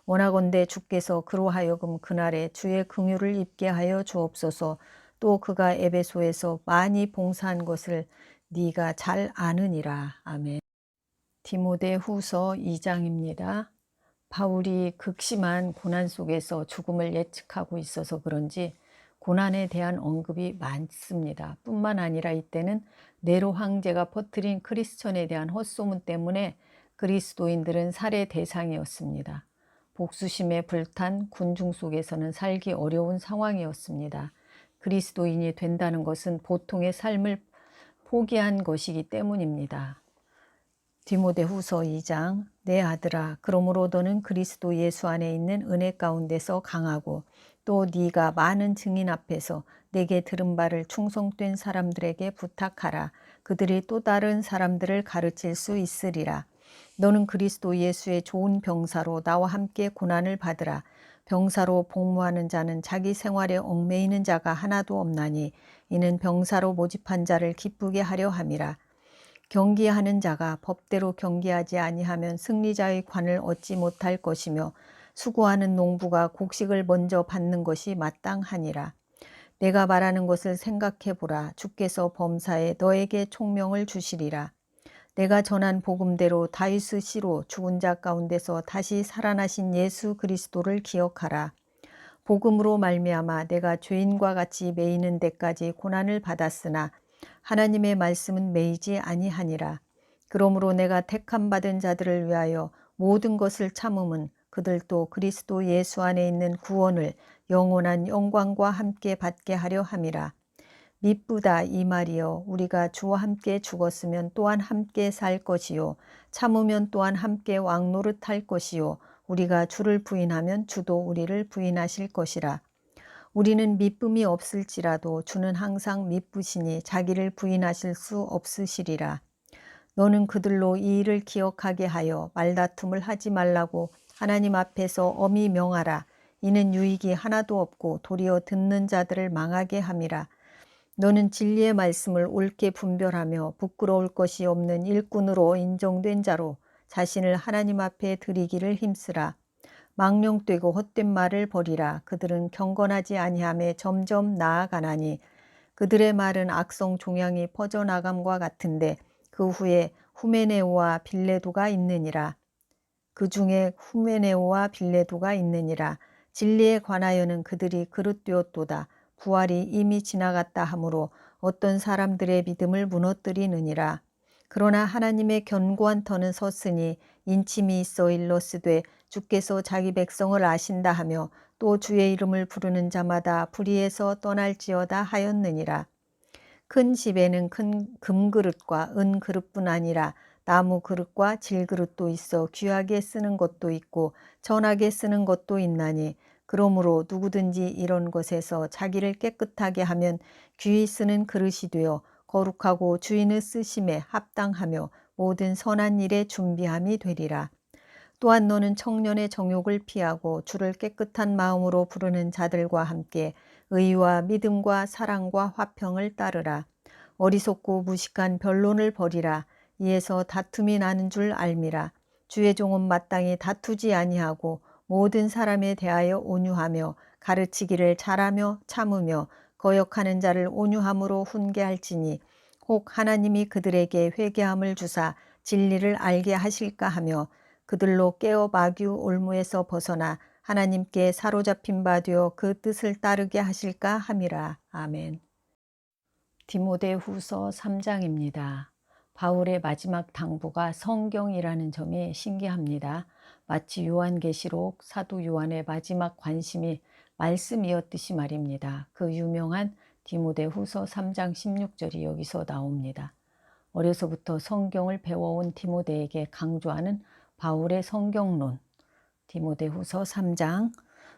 원하건대 주께서 그로 하여금 그날에 주의 긍휼을 입게 하여 주옵소서. 또 그가 에베소에서 많이 봉사한 것을 네가 잘 아느니라. 아멘. 디모데후서 2장입니다. 바울이 극심한 고난 속에서 죽음을 예측하고 있어서 그런지 고난에 대한 언급이 많습니다. 뿐만 아니라 이때는 네로 황제가 퍼뜨린 크리스천에 대한 헛소문 때문에 그리스도인들은 살해 대상이었습니다. 복수심에 불탄 군중 속에서는 살기 어려운 상황이었습니다. 그리스도인이 된다는 것은 보통의 삶을 포기한 것이기 때문입니다. 디모데후서 2장 내 아들아 그러므로 너는 그리스도 예수 안에 있는 은혜 가운데서 강하고 또 네가 많은 증인 앞에서 내게 들은 바를 충성된 사람들에게 부탁하라. 그들이 또 다른 사람들을 가르칠 수 있으리라. 너는 그리스도 예수의 좋은 병사로 나와 함께 고난을 받으라. 병사로 복무하는 자는 자기 생활에 얽매이는 자가 하나도 없나니 이는 병사로 모집한 자를 기쁘게 하려 함이라. 경기하는 자가 법대로 경기하지 아니하면 승리자의 관을 얻지 못할 것이며 수고하는 농부가 곡식을 먼저 받는 것이 마땅하니라. 내가 말하는 것을 생각해 보라. 주께서 범사에 너에게 총명을 주시리라. 내가 전한 복음대로 다윗의 씨로 죽은 자 가운데서 다시 살아나신 예수 그리스도를 기억하라. 복음으로 말미암아 내가 죄인과 같이 매이는 데까지 고난을 받았으나 하나님의 말씀은 매이지 아니하니라. 그러므로 내가 택함 받은 자들을 위하여 모든 것을 참음은 그들도 그리스도 예수 안에 있는 구원을 영원한 영광과 함께 받게 하려 함이라. 미쁘다 이 말이여 우리가 주와 함께 죽었으면 또한 함께 살 것이요 참으면 또한 함께 왕노릇할 것이요 우리가 주를 부인하면 주도 우리를 부인하실 것이라. 우리는 미쁨이 없을지라도 주는 항상 미쁘시니 자기를 부인하실 수 없으시리라. 너는 그들로 이 일을 기억하게 하여 말다툼을 하지 말라고 하나님 앞에서 엄히 명하라. 이는 유익이 하나도 없고 도리어 듣는 자들을 망하게 함이라. 너는 진리의 말씀을 옳게 분별하며 부끄러울 것이 없는 일꾼으로 인정된 자로 자신을 하나님 앞에 드리기를 힘쓰라. 망령되고 헛된 말을 버리라. 그들은 경건하지 아니함에 점점 나아가나니 그들의 말은 악성 종양이 퍼져나감과 같은데 그 후에 후메네오와 빌레도가 있느니라. 그 중에 후메네오와 빌레도가 있느니라. 진리에 관하여는 그들이 그릇되었도다. 부활이 이미 지나갔다 하므로 어떤 사람들의 믿음을 무너뜨리느니라. 그러나 하나님의 견고한 터는 섰으니 인침이 있어 일러스되 주께서 자기 백성을 아신다 하며 또 주의 이름을 부르는 자마다 불의에서 떠날지어다 하였느니라. 큰 집에는 큰 금그릇과 은그릇뿐 아니라 나무 그릇과 질그릇도 있어 귀하게 쓰는 것도 있고 전하게 쓰는 것도 있나니 그러므로 누구든지 이런 것에서 자기를 깨끗하게 하면 귀히 쓰는 그릇이 되어 거룩하고 주인의 쓰심에 합당하며 모든 선한 일에 준비함이 되리라. 또한 너는 청년의 정욕을 피하고 주를 깨끗한 마음으로 부르는 자들과 함께 의와 믿음과 사랑과 화평을 따르라. 어리석고 무식한 변론을 버리라. 이에서 다툼이 나는 줄 알미라. 주의 종은 마땅히 다투지 아니하고 모든 사람에 대하여 온유하며 가르치기를 잘하며 참으며 거역하는 자를 온유함으로 훈계할지니 혹 하나님이 그들에게 회개함을 주사 진리를 알게 하실까 하며 그들로 깨어 마귀 올무에서 벗어나 하나님께 사로잡힌 바 되어 그 뜻을 따르게 하실까 함이라. 아멘. 디모데후서 3장입니다. 바울의 마지막 당부가 성경이라는 점이 신기합니다. 마치 요한계시록 사도 요한의 마지막 관심이 말씀이었듯이 말입니다. 그 유명한 디모데후서 3장 16절이 여기서 나옵니다. 어려서부터 성경을 배워온 디모데에게 강조하는 바울의 성경론. 디모데후서 3장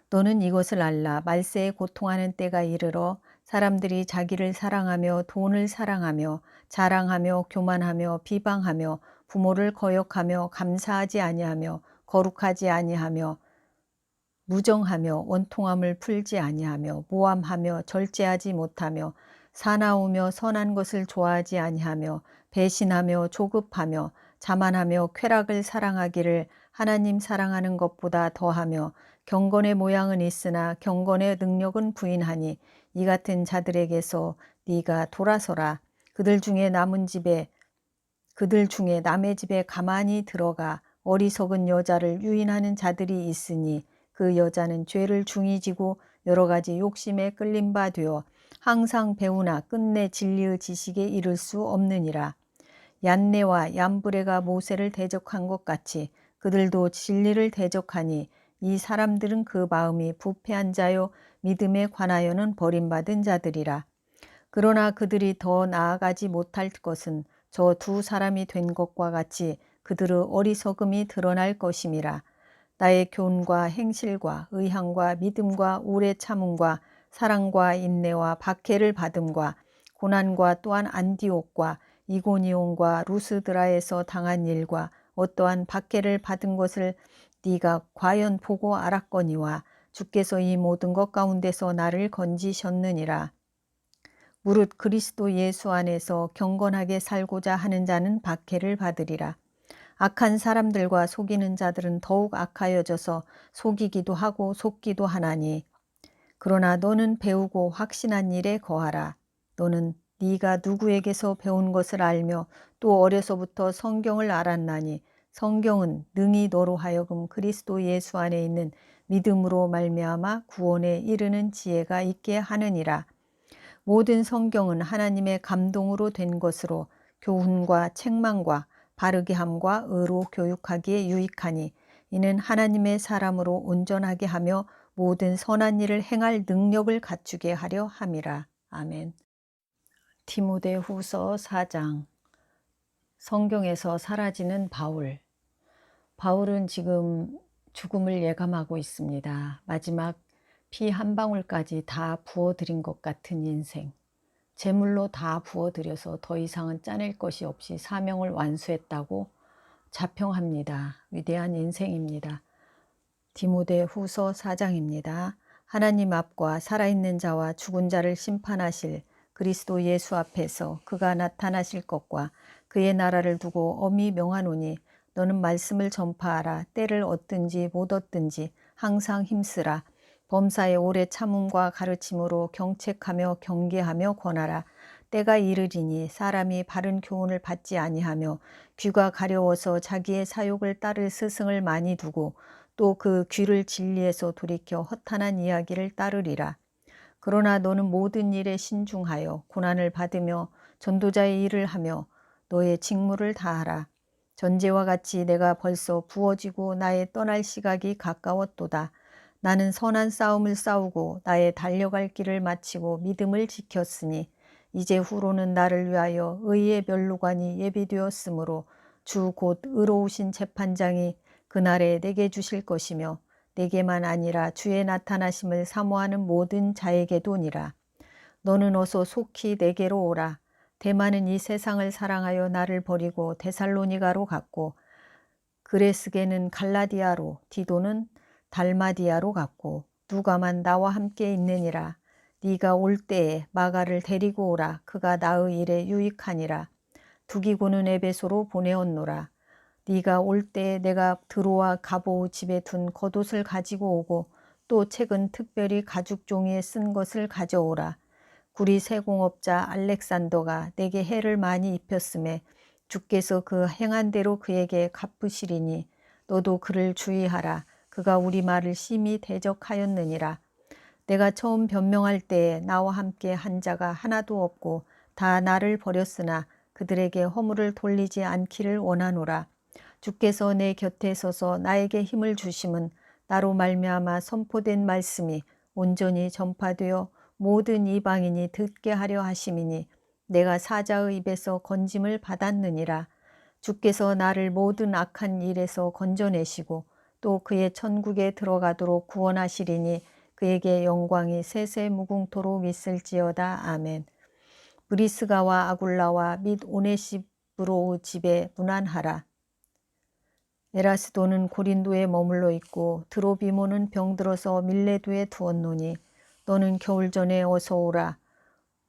너는 이것을 알라. 말세에 고통하는 때가 이르러 사람들이 자기를 사랑하며 돈을 사랑하며 자랑하며 교만하며 비방하며 부모를 거역하며 감사하지 아니하며 거룩하지 아니하며 무정하며 원통함을 풀지 아니하며 모함하며 절제하지 못하며 사나우며 선한 것을 좋아하지 아니하며 배신하며 조급하며 자만하며 쾌락을 사랑하기를 하나님 사랑하는 것보다 더하며 경건의 모양은 있으나 경건의 능력은 부인하니 이 같은 자들에게서 네가 돌아서라. 그들 중에 남의 집에 가만히 들어가 어리석은 여자를 유인하는 자들이 있으니 그 여자는 죄를 중히 지고 여러 가지 욕심에 끌린 바 되어 항상 배우나 끝내 진리의 지식에 이를 수 없느니라. 얀네와 얀브레가 모세를 대적한 것 같이 그들도 진리를 대적하니 이 사람들은 그 마음이 부패한 자요 믿음에 관하여는 버림받은 자들이라. 그러나 그들이 더 나아가지 못할 것은 저 두 사람이 된 것과 같이 그들의 어리석음이 드러날 것임이라. 나의 교훈과 행실과 의향과 믿음과 오래 참음과 사랑과 인내와 박해를 받음과 고난과 또한 안디옥과 이고니온과 루스드라에서 당한 일과 어떠한 박해를 받은 것을 네가 과연 보고 알았거니와 주께서 이 모든 것 가운데서 나를 건지셨느니라. 무릇 그리스도 예수 안에서 경건하게 살고자 하는 자는 박해를 받으리라. 악한 사람들과 속이는 자들은 더욱 악하여져서 속이기도 하고 속기도 하나니 그러나 너는 배우고 확신한 일에 거하라. 너는 네가 누구에게서 배운 것을 알며 또 어려서부터 성경을 알았나니 성경은 능히 너로 하여금 그리스도 예수 안에 있는 믿음으로 말미암아 구원에 이르는 지혜가 있게 하느니라. 모든 성경은 하나님의 감동으로 된 것으로 교훈과 책망과 바르게 함과 의로 교육하기에 유익하니 이는 하나님의 사람으로 온전하게 하며 모든 선한 일을 행할 능력을 갖추게 하려 함이라. 아멘. 디모데후서 4장. 성경에서 사라지는 바울. 바울은 지금 죽음을 예감하고 있습니다. 마지막 피 한 방울까지 다 부어드린 것 같은 인생. 제물로 다 부어드려서 더 이상은 짜낼 것이 없이 사명을 완수했다고 자평합니다. 위대한 인생입니다. 디모데후서 4장입니다. 하나님 앞과 살아있는 자와 죽은 자를 심판하실 그리스도 예수 앞에서 그가 나타나실 것과 그의 나라를 두고 엄히 명하노니 너는 말씀을 전파하라. 때를 얻든지 못 얻든지 항상 힘쓰라. 범사에 오래 참음과 가르침으로 경책하며 경계하며 권하라. 때가 이르리니 사람이 바른 교훈을 받지 아니하며 귀가 가려워서 자기의 사욕을 따를 스승을 많이 두고 또 그 귀를 진리에서 돌이켜 허탄한 이야기를 따르리라. 그러나 너는 모든 일에 신중하여 고난을 받으며 전도자의 일을 하며 너의 직무를 다하라. 전제와 같이 내가 벌써 부어지고 나의 떠날 시각이 가까웠도다. 나는 선한 싸움을 싸우고 나의 달려갈 길을 마치고 믿음을 지켰으니 이제 후로는 나를 위하여 의의 면류관이 예비되었으므로 주 곧 의로우신 재판장이 그날에 내게 주실 것이며 내게만 아니라 주의 나타나심을 사모하는 모든 자에게도니라. 너는 어서 속히 내게로 오라. 대마는 이 세상을 사랑하여 나를 버리고 데살로니가로 갔고 그레스게는 갈라디아로 디도는 달마디아로 갔고 누가만 나와 함께 있느니라. 네가 올 때에 마가를 데리고 오라. 그가 나의 일에 유익하니라. 두기고는 에베소로 보내었노라. 네가 올 때에 내가 드로아 가보 집에 둔 겉옷을 가지고 오고 또 책은 특별히 가죽 종이에 쓴 것을 가져오라. 구리 세공업자 알렉산더가 내게 해를 많이 입혔음에 주께서 그 행한 대로 그에게 갚으시리니 너도 그를 주의하라. 그가 우리 말을 심히 대적하였느니라. 내가 처음 변명할 때에 나와 함께 한 자가 하나도 없고 다 나를 버렸으나 그들에게 허물을 돌리지 않기를 원하노라. 주께서 내 곁에 서서 나에게 힘을 주심은 나로 말미암아 선포된 말씀이 온전히 전파되어 모든 이방인이 듣게 하려 하심이니 내가 사자의 입에서 건짐을 받았느니라. 주께서 나를 모든 악한 일에서 건져내시고 또 그의 천국에 들어가도록 구원하시리니 그에게 영광이 세세 무궁토록 있을지어다. 아멘. 브리스가와 아굴라와 및 오네시브로 집에 문안하라. 에라스도는 고린도에 머물러 있고 드로비모는 병들어서 밀레도에 두었노니 너는 겨울 전에 어서 오라.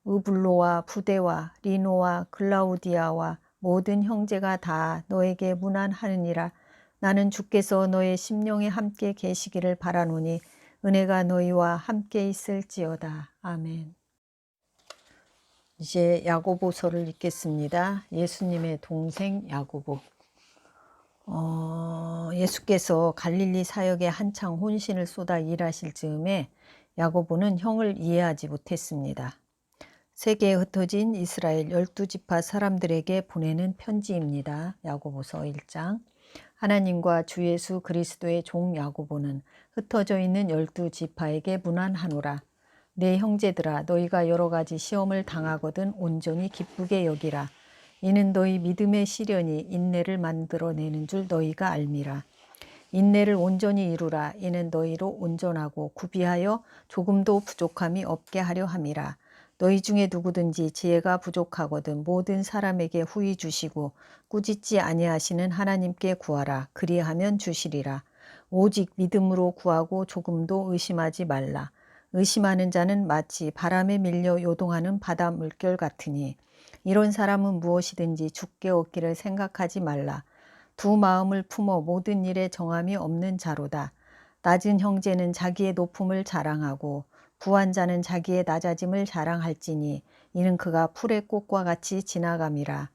의블로와 부데와 리노와 글라우디아와 모든 형제가 다 너에게 문안하느니라. 나는 주께서 너의 심령에 함께 계시기를 바라노니 은혜가 너희와 함께 있을지어다. 아멘. 이제 야고보서를 읽겠습니다. 예수님의 동생 야고보. 예수께서 갈릴리 사역에 한창 혼신을 쏟아 일하실 즈음에 야고보는 형을 이해하지 못했습니다. 세계에 흩어진 이스라엘 12지파 사람들에게 보내는 편지입니다. 야고보서 1장. 하나님과 주 예수 그리스도의 종 야고보는 흩어져 있는 12지파에게 문안하노라. 내 형제들아, 너희가 여러 가지 시험을 당하거든 온전히 기쁘게 여기라. 이는 너희 믿음의 시련이 인내를 만들어내는 줄 너희가 알미라. 인내를 온전히 이루라. 이는 너희로 온전하고 구비하여 조금도 부족함이 없게 하려 함이라. 너희 중에 누구든지 지혜가 부족하거든 모든 사람에게 후히 주시고 꾸짖지 아니하시는 하나님께 구하라. 그리하면 주시리라. 오직 믿음으로 구하고 조금도 의심하지 말라. 의심하는 자는 마치 바람에 밀려 요동하는 바다 물결 같으니 이런 사람은 무엇이든지 주께 얻기를 생각하지 말라. 두 마음을 품어 모든 일에 정함이 없는 자로다. 낮은 형제는 자기의 높음을 자랑하고 부한 자는 자기의 낮아짐을 자랑할지니 이는 그가 풀의 꽃과 같이 지나감이라.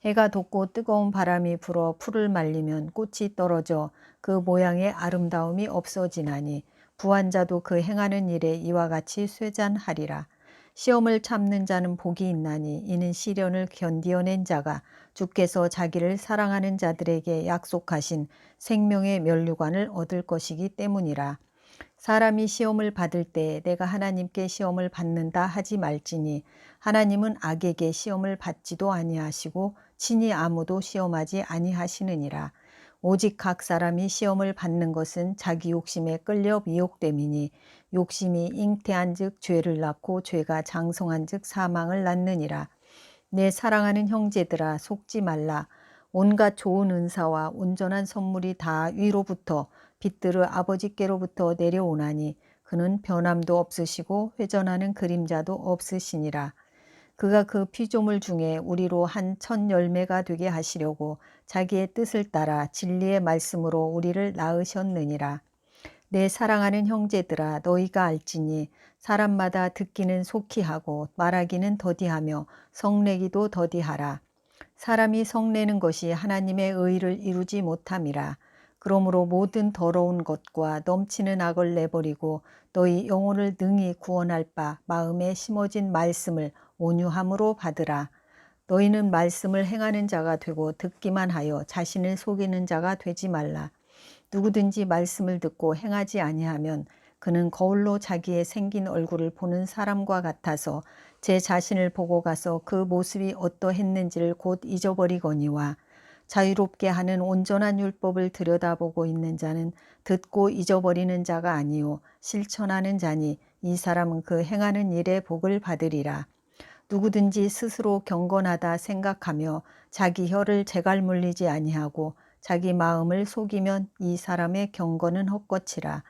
해가 돋고 뜨거운 바람이 불어 풀을 말리면 꽃이 떨어져 그 모양의 아름다움이 없어지나니 부한 자도 그 행하는 일에 이와 같이 쇠잔하리라. 시험을 참는 자는 복이 있나니 이는 시련을 견디어낸 자가 주께서 자기를 사랑하는 자들에게 약속하신 생명의 면류관을 얻을 것이기 때문이라. 사람이 시험을 받을 때 내가 하나님께 시험을 받는다 하지 말지니 하나님은 악에게 시험을 받지도 아니하시고 친히 아무도 시험하지 아니하시느니라. 오직 각 사람이 시험을 받는 것은 자기 욕심에 끌려 미혹됨이니 욕심이 잉태한 즉 죄를 낳고 죄가 장성한 즉 사망을 낳느니라. 내 사랑하는 형제들아, 속지 말라. 온갖 좋은 은사와 온전한 선물이 다 위로부터 빛들의 아버지께로부터 내려오나니 그는 변함도 없으시고 회전하는 그림자도 없으시니라. 그가 그 피조물 중에 우리로 한 첫 열매가 되게 하시려고 자기의 뜻을 따라 진리의 말씀으로 우리를 낳으셨느니라. 내 사랑하는 형제들아, 너희가 알지니 사람마다 듣기는 속히 하고 말하기는 더디하며 성내기도 더디하라. 사람이 성내는 것이 하나님의 의를 이루지 못함이라. 그러므로 모든 더러운 것과 넘치는 악을 내버리고 너희 영혼을 능히 구원할 바 마음에 심어진 말씀을 온유함으로 받으라. 너희는 말씀을 행하는 자가 되고 듣기만 하여 자신을 속이는 자가 되지 말라. 누구든지 말씀을 듣고 행하지 아니하면 그는 거울로 자기의 생긴 얼굴을 보는 사람과 같아서 제 자신을 보고 가서 그 모습이 어떠했는지를 곧 잊어버리거니와 자유롭게 하는 온전한 율법을 들여다보고 있는 자는 듣고 잊어버리는 자가 아니요 실천하는 자니 이 사람은 그 행하는 일에 복을 받으리라. 누구든지 스스로 경건하다 생각하며 자기 혀를 재갈 물리지 아니하고 자기 마음을 속이면 이 사람의 경건은 헛것이라.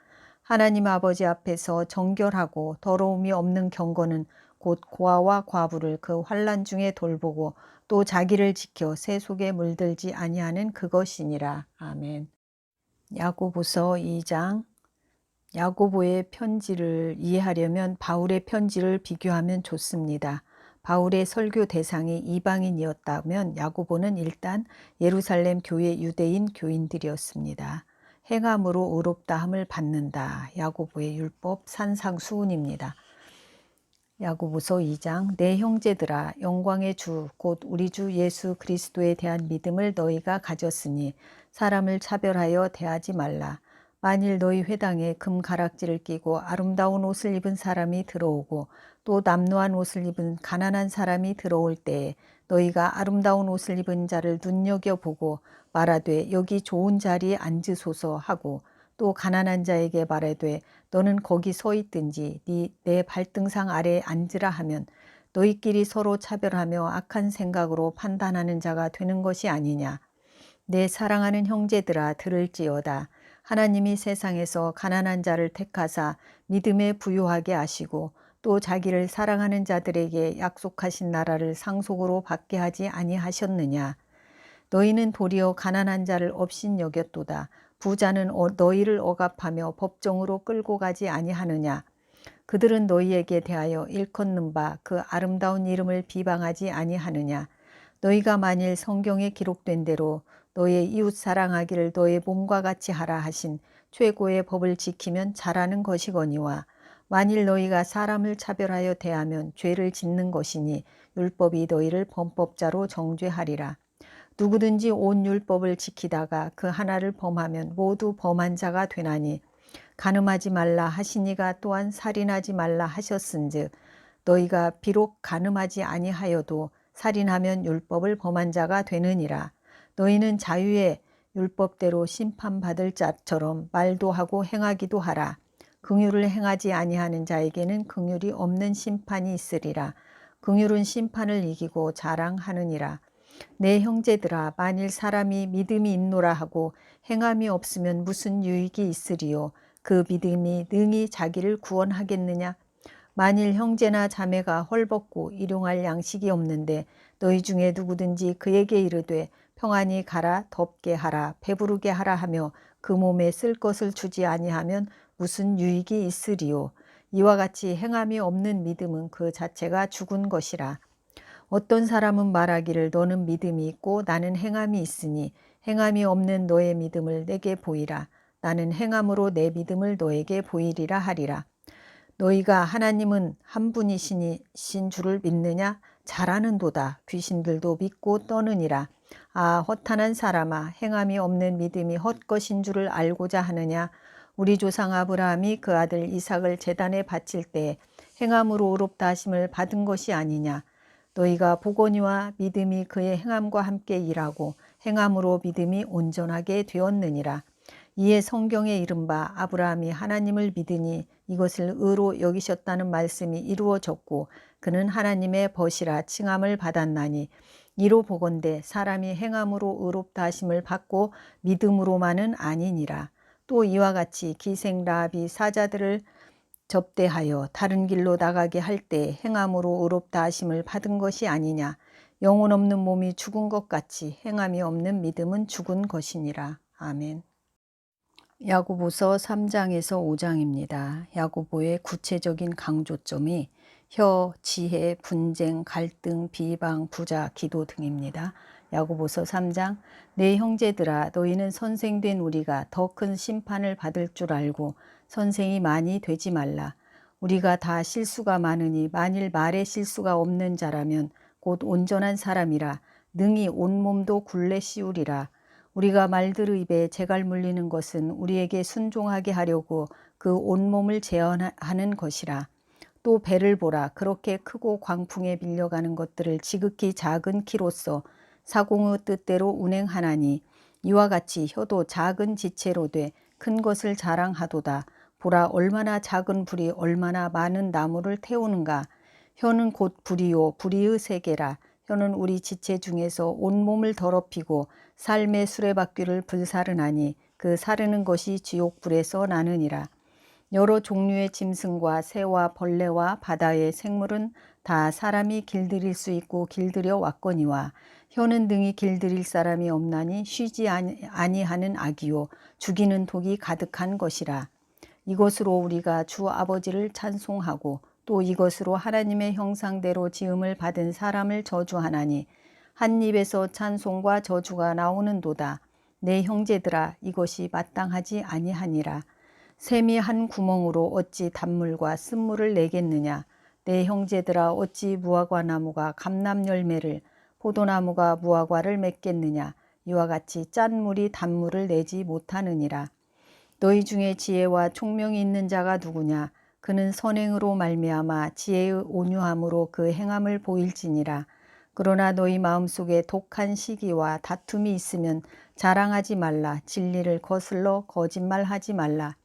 하나님 아버지 앞에서 정결하고 더러움이 없는 경건은 곧 고아와 과부를 그 환난 중에 돌보고 또 자기를 지켜 새 속에 물들지 아니하는 그것이니라. 아멘. 야고보서 2장. 야고보의 편지를 이해하려면 바울의 편지를 비교하면 좋습니다. 바울의 설교 대상이 이방인이었다면 야고보는 일단 예루살렘 교회 유대인 교인들이었습니다. 행함으로 의롭다함을 받는다. 야고보의 율법 산상수훈입니다. 야고보서 2장. 내 형제들아, 영광의 주 곧 우리 주 예수 그리스도에 대한 믿음을 너희가 가졌으니 사람을 차별하여 대하지 말라. 만일 너희 회당에 금가락지를 끼고 아름다운 옷을 입은 사람이 들어오고 또 남노한 옷을 입은 가난한 사람이 들어올 때에 너희가 아름다운 옷을 입은 자를 눈여겨보고 말하되 여기 좋은 자리에 앉으소서 하고 또 가난한 자에게 말하되 너는 거기 서 있든지 내 발등상 아래에 앉으라 하면 너희끼리 서로 차별하며 악한 생각으로 판단하는 자가 되는 것이 아니냐. 내 사랑하는 형제들아, 들을지어다. 하나님이 세상에서 가난한 자를 택하사 믿음에 부유하게 하시고 또 자기를 사랑하는 자들에게 약속하신 나라를 상속으로 받게 하지 아니하셨느냐. 너희는 도리어 가난한 자를 업신여겼도다. 부자는 너희를 억압하며 법정으로 끌고 가지 아니하느냐. 그들은 너희에게 대하여 일컫는 바 그 아름다운 이름을 비방하지 아니하느냐. 너희가 만일 성경에 기록된 대로 너의 이웃 사랑하기를 너의 몸과 같이 하라 하신 최고의 법을 지키면 잘하는 것이거니와, 만일 너희가 사람을 차별하여 대하면 죄를 짓는 것이니 율법이 너희를 범법자로 정죄하리라. 누구든지 온 율법을 지키다가 그 하나를 범하면 모두 범한 자가 되나니, 간음하지 말라 하시니가 또한 살인하지 말라 하셨은즉 너희가 비록 간음하지 아니하여도 살인하면 율법을 범한 자가 되느니라. 너희는 자유의 율법대로 심판받을 자처럼 말도 하고 행하기도 하라. 긍휼을 행하지 아니하는 자에게는 긍휼이 없는 심판이 있으리라. 긍휼은 심판을 이기고 자랑하느니라. 내 형제들아, 만일 사람이 믿음이 있노라 하고 행함이 없으면 무슨 유익이 있으리요. 그 믿음이 능히 자기를 구원하겠느냐. 만일 형제나 자매가 헐벗고 일용할 양식이 없는데 너희 중에 누구든지 그에게 이르되 평안히 가라, 덥게 하라, 배부르게 하라 하며 그 몸에 쓸 것을 주지 아니하면 무슨 유익이 있으리요. 이와 같이 행함이 없는 믿음은 그 자체가 죽은 것이라. 어떤 사람은 말하기를 너는 믿음이 있고 나는 행함이 있으니 행함이 없는 너의 믿음을 내게 보이라. 나는 행함으로 내 믿음을 너에게 보이리라 하리라. 너희가 하나님은 한 분이신 줄을 믿느냐? 잘하는도다. 귀신들도 믿고 떠느니라. 아, 허탄한 사람아, 행함이 없는 믿음이 헛것인 줄을 알고자 하느냐? 우리 조상 아브라함이 그 아들 이삭을 제단에 바칠 때 행함으로 의롭다 하심을 받은 것이 아니냐? 너희가 보거니와 믿음이 그의 행함과 함께 일하고 행함으로 믿음이 온전하게 되었느니라. 이에 성경에 이른바 아브라함이 하나님을 믿으니 이것을 의로 여기셨다는 말씀이 이루어졌고 그는 하나님의 벗이라 칭함을 받았나니, 이로 보건대 사람이 행함으로 의롭다 하심을 받고 믿음으로만은 아니니라. 또 이와 같이 기생 라합이 사자들을 접대하여 다른 길로 나가게 할 때 행함으로 의롭다 하심을 받은 것이 아니냐. 영혼 없는 몸이 죽은 것 같이 행함이 없는 믿음은 죽은 것이니라. 아멘. 야고보서 3장에서 5장입니다. 야고보의 구체적인 강조점이 혀, 지혜, 분쟁, 갈등, 비방, 부자, 기도 등입니다. 야고보서 3장. 내 형제들아, 너희는 선생된 우리가 더 큰 심판을 받을 줄 알고 선생이 많이 되지 말라. 우리가 다 실수가 많으니 만일 말에 실수가 없는 자라면 곧 온전한 사람이라 능히 온몸도 굴레 씌우리라. 우리가 말들의 입에 재갈 물리는 것은 우리에게 순종하게 하려고 그 온몸을 제어하는 것이라. 또 배를 보라. 그렇게 크고 광풍에 밀려가는 것들을 지극히 작은 키로서 사공의 뜻대로 운행하나니, 이와 같이 혀도 작은 지체로 돼 큰 것을 자랑하도다. 보라, 얼마나 작은 불이 얼마나 많은 나무를 태우는가. 혀는 곧 불이요 불의의 세계라. 혀는 우리 지체 중에서 온몸을 더럽히고 삶의 수레바퀴를 불사르나니 그 사르는 것이 지옥불에서 나느니라. 여러 종류의 짐승과 새와 벌레와 바다의 생물은 다 사람이 길들일 수 있고 길들여 왔거니와, 혀는 능히 길들일 사람이 없나니 쉬지 아니하는 악이요 죽이는 독이 가득한 것이라. 이것으로 우리가 주 아버지를 찬송하고 또 이것으로 하나님의 형상대로 지음을 받은 사람을 저주하나니, 한 입에서 찬송과 저주가 나오는도다. 내 형제들아, 이것이 마땅하지 아니하니라. 샘이 한 구멍으로 어찌 단물과 쓴물을 내겠느냐. 내 형제들아, 어찌 무화과 나무가 감람 열매를, 포도나무가 무화과를 맺겠느냐. 이와 같이 짠 물이 단물을 내지 못하느니라. 너희 중에 지혜와 총명이 있는 자가 누구냐. 그는 선행으로 말미암아 지혜의 온유함으로 그 행함을 보일지니라. 그러나 너희 마음속에 독한 시기와 다툼이 있으면 자랑하지 말라. 진리를 거슬러 거짓말하지 말라.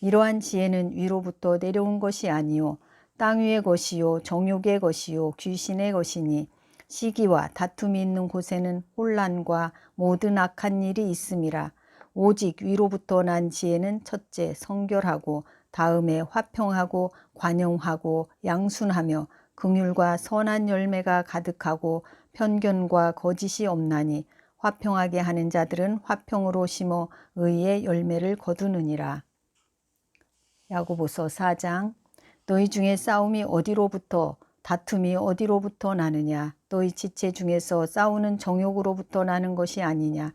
이러한 지혜는 위로부터 내려온 것이 아니요 땅 위의 것이요 정욕의 것이요 귀신의 것이니, 시기와 다툼이 있는 곳에는 혼란과 모든 악한 일이 있음이라. 오직 위로부터 난 지혜는 첫째 성결하고 다음에 화평하고 관용하고 양순하며 긍휼과 선한 열매가 가득하고 편견과 거짓이 없나니 화평하게 하는 자들은 화평으로 심어 의의 열매를 거두느니라. 야고보서 4장. 너희 중에 싸움이 어디로부터 다툼이 어디로부터 나느냐? 너희 지체 중에서 싸우는 정욕으로부터 나는 것이 아니냐?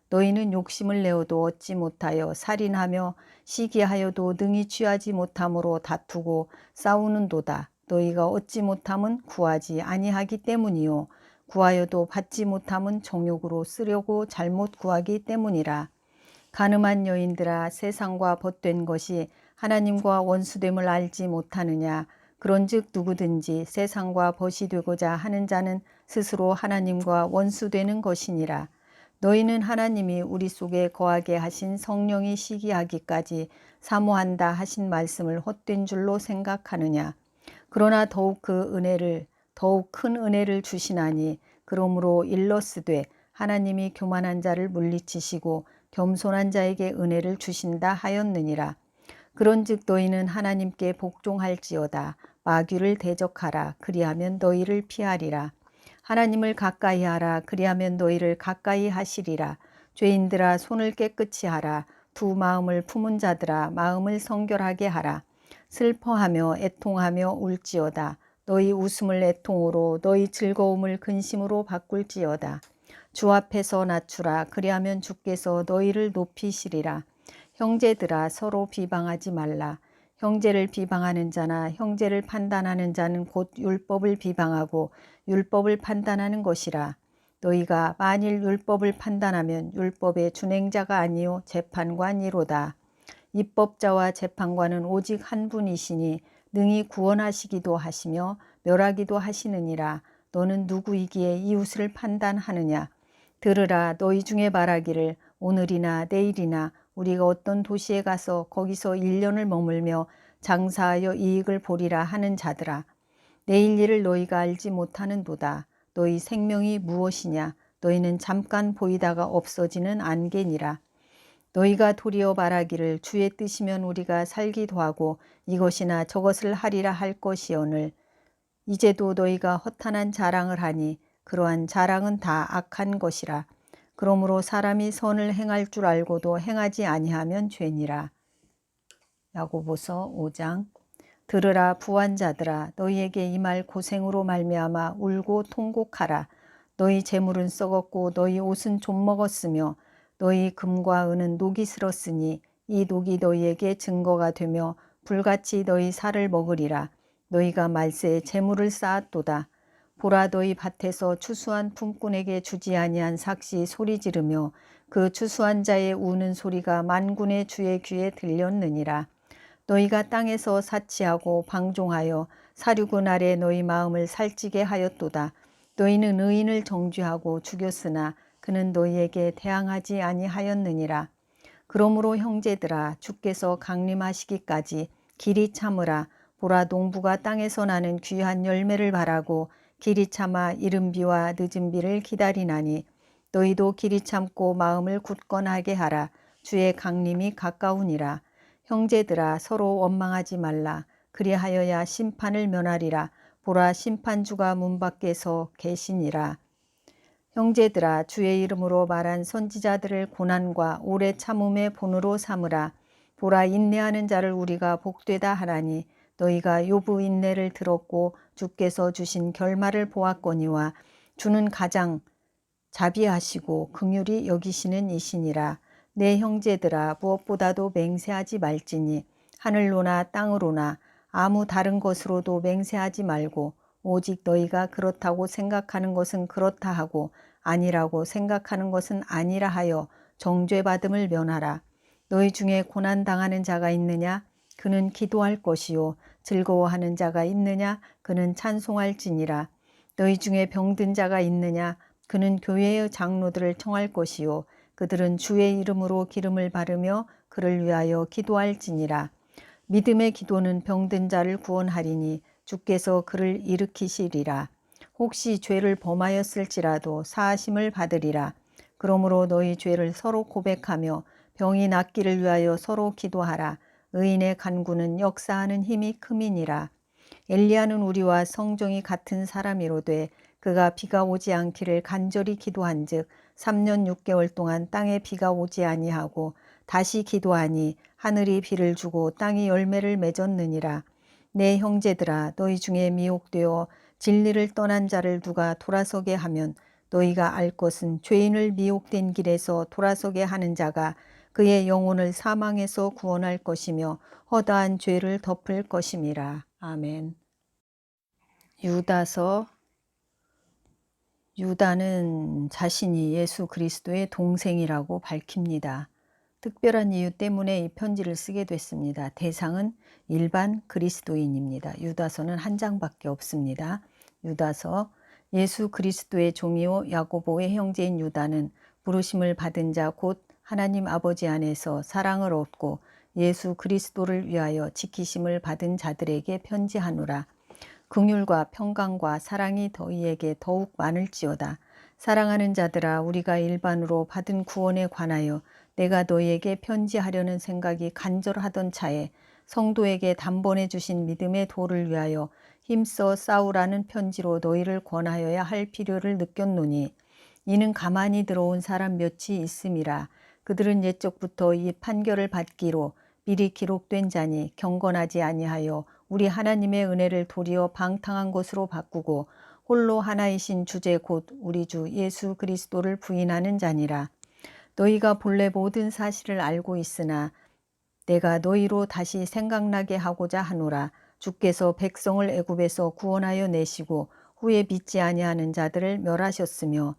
너희는 욕심을 내어도 얻지 못하여 살인하며 시기하여도 능히 취하지 못함으로 다투고 싸우는도다. 너희가 얻지 못함은 구하지 아니하기 때문이요 구하여도 받지 못함은 정욕으로 쓰려고 잘못 구하기 때문이라. 가늠한 여인들아, 세상과 벗된 것이 하나님과 원수됨을 알지 못하느냐? 그런즉 누구든지 세상과 벗이 되고자 하는 자는 스스로 하나님과 원수되는 것이니라. 너희는 하나님이 우리 속에 거하게 하신 성령이 시기하기까지 사모한다 하신 말씀을 헛된 줄로 생각하느냐? 그러나 더욱 큰 은혜를 주시나니 그러므로 일러스되 하나님이 교만한 자를 물리치시고 겸손한 자에게 은혜를 주신다 하였느니라. 그런즉 너희는 하나님께 복종할지어다. 마귀를 대적하라. 그리하면 너희를 피하리라. 하나님을 가까이 하라. 그리하면 너희를 가까이 하시리라. 죄인들아, 손을 깨끗이 하라. 두 마음을 품은 자들아, 마음을 성결하게 하라. 슬퍼하며 애통하며 울지어다. 너희 웃음을 애통으로 너희 즐거움을 근심으로 바꿀지어다. 주 앞에서 낮추라. 그리하면 주께서 너희를 높이시리라. 형제들아, 서로 비방하지 말라. 형제를 비방하는 자나 형제를 판단하는 자는 곧 율법을 비방하고 율법을 판단하는 것이라. 너희가 만일 율법을 판단하면 율법의 준행자가 아니요 재판관이로다. 입법자와 재판관은 오직 한 분이시니 능히 구원하시기도 하시며 멸하기도 하시느니라. 너는 누구이기에 이웃을 판단하느냐? 들으라. 너희 중에 말하기를 오늘이나 내일이나 우리가 어떤 도시에 가서 거기서 1년을 머물며 장사하여 이익을 보리라 하는 자들아. 내일 일을 너희가 알지 못하는도다. 너희 생명이 무엇이냐? 너희는 잠깐 보이다가 없어지는 안개니라. 너희가 도리어 말하기를 주의 뜻이면 우리가 살기도 하고 이것이나 저것을 하리라 할 것이오늘 이제도 너희가 허탄한 자랑을 하니 그러한 자랑은 다 악한 것이라. 그러므로 사람이 선을 행할 줄 알고도 행하지 아니하면 죄니라. 야고보서 5장. 들으라 부한자들아, 너희에게 이 말 고생으로 말미암아 울고 통곡하라. 너희 재물은 썩었고 너희 옷은 좀 먹었으며 너희 금과 은은 녹이 슬었으니 이 녹이 너희에게 증거가 되며 불같이 너희 살을 먹으리라. 너희가 말세에 재물을 쌓았도다. 보라, 너희 밭에서 추수한 품꾼에게 주지 아니한 삭시 소리 지르며 그 추수한 자의 우는 소리가 만군의 주의 귀에 들렸느니라. 너희가 땅에서 사치하고 방종하여 사륙은 아래 너희 마음을 살찌게 하였도다. 너희는 의인을 정죄하고 죽였으나 그는 너희에게 대항하지 아니하였느니라. 그러므로 형제들아, 주께서 강림하시기까지 길이 참으라. 보라, 농부가 땅에서 나는 귀한 열매를 바라고 길이 참아 이른 비와 늦은 비를 기다리나니 너희도 길이 참고 마음을 굳건하게 하라. 주의 강림이 가까우니라. 형제들아, 서로 원망하지 말라. 그리하여야 심판을 면하리라. 보라, 심판주가 문 밖에서 계시니라. 형제들아, 주의 이름으로 말한 선지자들을 고난과 오래 참음의 본으로 삼으라. 보라, 인내하는 자를 우리가 복되다 하나니 너희가 욥의 인내를 들었고 주께서 주신 결말을 보았거니와 주는 가장 자비하시고 긍휼히 여기시는 이시니라. 내 형제들아, 무엇보다도 맹세하지 말지니 하늘로나 땅으로나 아무 다른 것으로도 맹세하지 말고 오직 너희가 그렇다고 생각하는 것은 그렇다 하고 아니라고 생각하는 것은 아니라 하여 정죄받음을 면하라. 너희 중에 고난당하는 자가 있느냐? 그는 기도할 것이요. 즐거워하는 자가 있느냐? 그는 찬송할지니라. 너희 중에 병든 자가 있느냐? 그는 교회의 장로들을 청할 것이요. 그들은 주의 이름으로 기름을 바르며 그를 위하여 기도할지니라. 믿음의 기도는 병든 자를 구원하리니 주께서 그를 일으키시리라. 혹시 죄를 범하였을지라도 사하심을 받으리라. 그러므로 너희 죄를 서로 고백하며 병이 낫기를 위하여 서로 기도하라. 의인의 간구는 역사하는 힘이 큼이니라. 엘리야는 우리와 성종이 같은 사람이로되 그가 비가 오지 않기를 간절히 기도한즉 3년 6개월 동안 땅에 비가 오지 아니하고 다시 기도하니 하늘이 비를 주고 땅이 열매를 맺었느니라. 내 형제들아, 너희 중에 미혹되어 진리를 떠난 자를 누가 돌아서게 하면 너희가 알 것은 죄인을 미혹된 길에서 돌아서게 하는 자가 그의 영혼을 사망에서 구원할 것이며 허다한 죄를 덮을 것임이라. 아멘. 유다는 자신이 예수 그리스도의 동생이라고 밝힙니다. 특별한 이유 때문에 이 편지를 쓰게 됐습니다. 대상은 일반 그리스도인입니다. 유다서는 한 장밖에 없습니다. 유다서. 예수 그리스도의 종이요 야고보의 형제인 유다는 부르심을 받은 자 곧 하나님 아버지 안에서 사랑을 얻고 예수 그리스도를 위하여 지키심을 받은 자들에게 편지하노라. 긍휼과 평강과 사랑이 너희에게 더욱 많을지어다. 사랑하는 자들아, 우리가 일반으로 받은 구원에 관하여 내가 너희에게 편지하려는 생각이 간절하던 차에 성도에게 단번에 주신 믿음의 도를 위하여 힘써 싸우라는 편지로 너희를 권하여야 할 필요를 느꼈노니 이는 가만히 들어온 사람 몇이 있음이라. 그들은 옛적부터 이 판결을 받기로 미리 기록된 자니 경건하지 아니하여 우리 하나님의 은혜를 도리어 방탕한 것으로 바꾸고 홀로 하나이신 주제 곧 우리 주 예수 그리스도를 부인하는 자니라. 너희가 본래 모든 사실을 알고 있으나 내가 너희로 다시 생각나게 하고자 하노라. 주께서 백성을 애굽에서 구원하여 내시고 후에 믿지 아니하는 자들을 멸하셨으며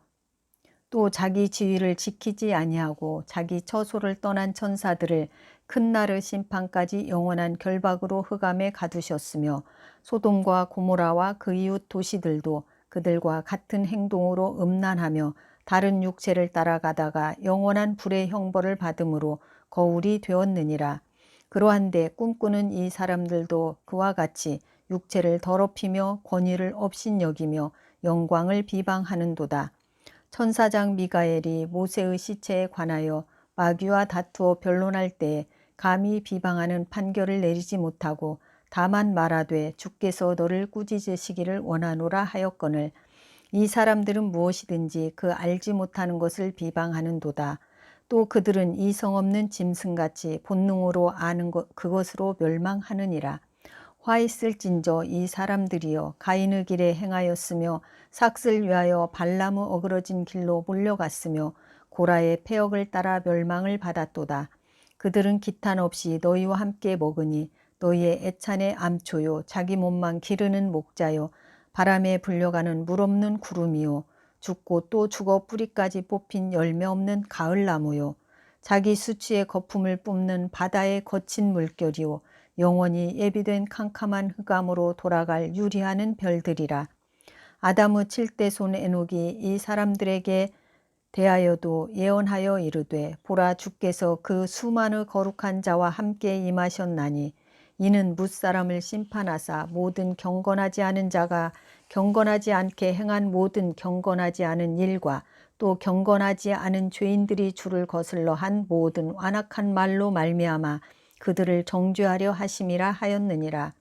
또 자기 지위를 지키지 아니하고 자기 처소를 떠난 천사들을 큰 날의 심판까지 영원한 결박으로 흑암에 가두셨으며 소돔과 고모라와 그 이웃 도시들도 그들과 같은 행동으로 음란하며 다른 육체를 따라가다가 영원한 불의 형벌을 받음으로 거울이 되었느니라. 그러한데 꿈꾸는 이 사람들도 그와 같이 육체를 더럽히며 권위를 업신여기며 영광을 비방하는도다. 천사장 미가엘이 모세의 시체에 관하여 마귀와 다투어 변론할 때에 감히 비방하는 판결을 내리지 못하고 다만 말하되 주께서 너를 꾸짖으시기를 원하노라 하였거늘 이 사람들은 무엇이든지 그 알지 못하는 것을 비방하는도다. 또 그들은 이성 없는 짐승같이 본능으로 아는 그것으로 멸망하느니라. 화 있을진저 이 사람들이여 가인의 길에 행하였으며 삭슬 위하여 발람의 어그러진 길로 몰려갔으며 고라의 패역을 따라 멸망을 받았도다. 그들은 기탄 없이 너희와 함께 먹으니 너희의 애찬의 암초요 자기 몸만 기르는 목자요 바람에 불려가는 물 없는 구름이요 죽고 또 죽어 뿌리까지 뽑힌 열매 없는 가을나무요 자기 수치의 거품을 뿜는 바다의 거친 물결이요 영원히 예비된 캄캄한 흑암으로 돌아갈 유리하는 별들이라. 아담의 7대 손 에녹이 이 사람들에게 대하여도 예언하여 이르되 보라 주께서 그 수많은 거룩한 자와 함께 임하셨나니 이는 뭇사람을 심판하사 모든 경건하지 않은 자가 경건하지 않게 행한 모든 경건하지 않은 일과 또 경건하지 않은 죄인들이 주를 거슬러 한 모든 완악한 말로 말미암아 그들을 정죄하려 하심이라 하였느니라.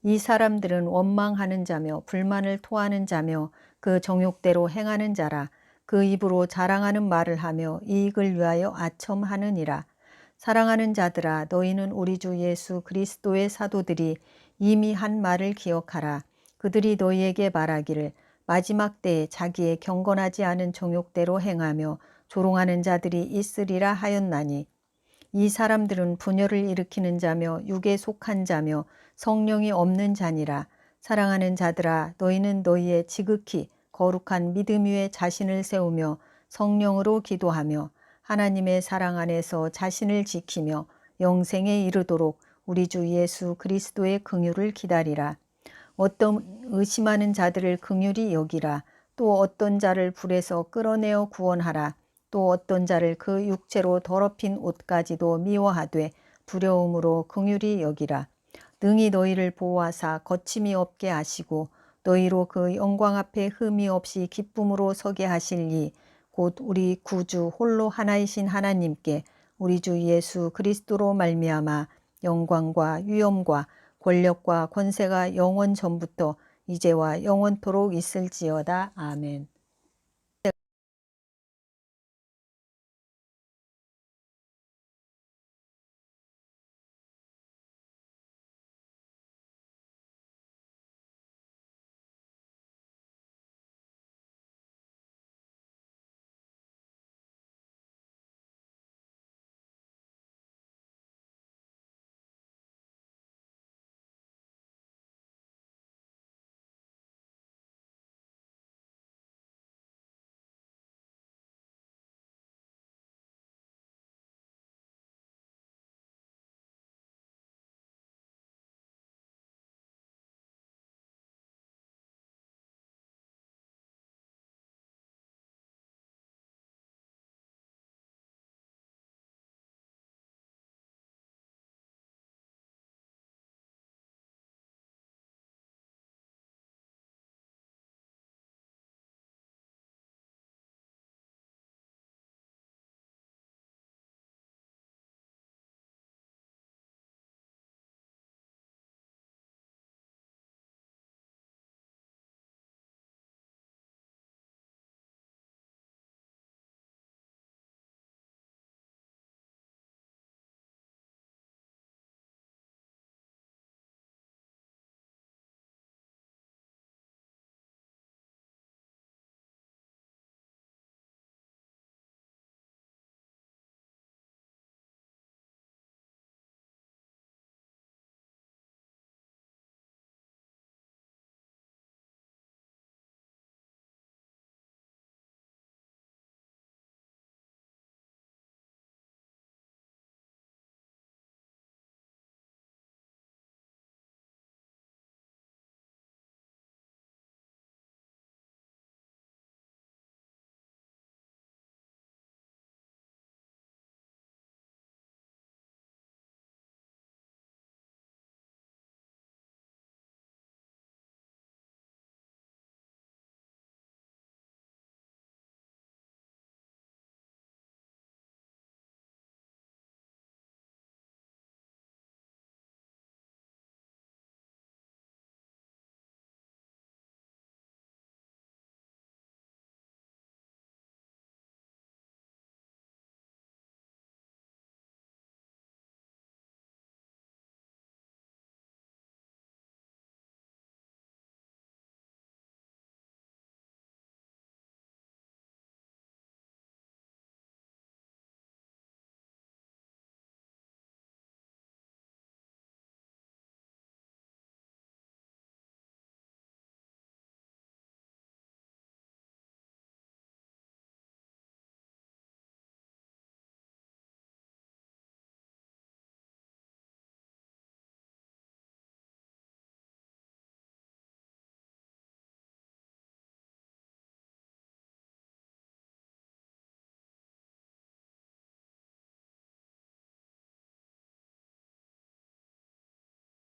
이 사람들은 원망하는 자며 불만을 토하는 자며 그 정욕대로 행하는 자라. 그 입으로 자랑하는 말을 하며 이익을 위하여 아첨하느니라. 사랑하는 자들아, 너희는 우리 주 예수 그리스도의 사도들이 이미 한 말을 기억하라. 그들이 너희에게 말하기를 마지막 때에 자기의 경건하지 않은 정욕대로 행하며 조롱하는 자들이 있으리라 하였나니 이 사람들은 분열을 일으키는 자며 육에 속한 자며 성령이 없는 자니라. 사랑하는 자들아, 너희는 너희의 지극히 거룩한 믿음 위에 자신을 세우며 성령으로 기도하며 하나님의 사랑 안에서 자신을 지키며 영생에 이르도록 우리 주 예수 그리스도의 긍휼을 기다리라. 어떤 의심하는 자들을 긍휼히 여기라. 또 어떤 자를 불에서 끌어내어 구원하라. 또 어떤 자를 그 육체로 더럽힌 옷까지도 미워하되 두려움으로 긍휼히 여기라. 능히 너희를 보호하사 거침이 없게 하시고 너희로 그 영광 앞에 흠이 없이 기쁨으로 서게 하실 이 곧 우리 구주 홀로 하나이신 하나님께 우리 주 예수 그리스도로 말미암아 영광과 위엄과 권력과 권세가 영원 전부터 이제와 영원토록 있을지어다. 아멘.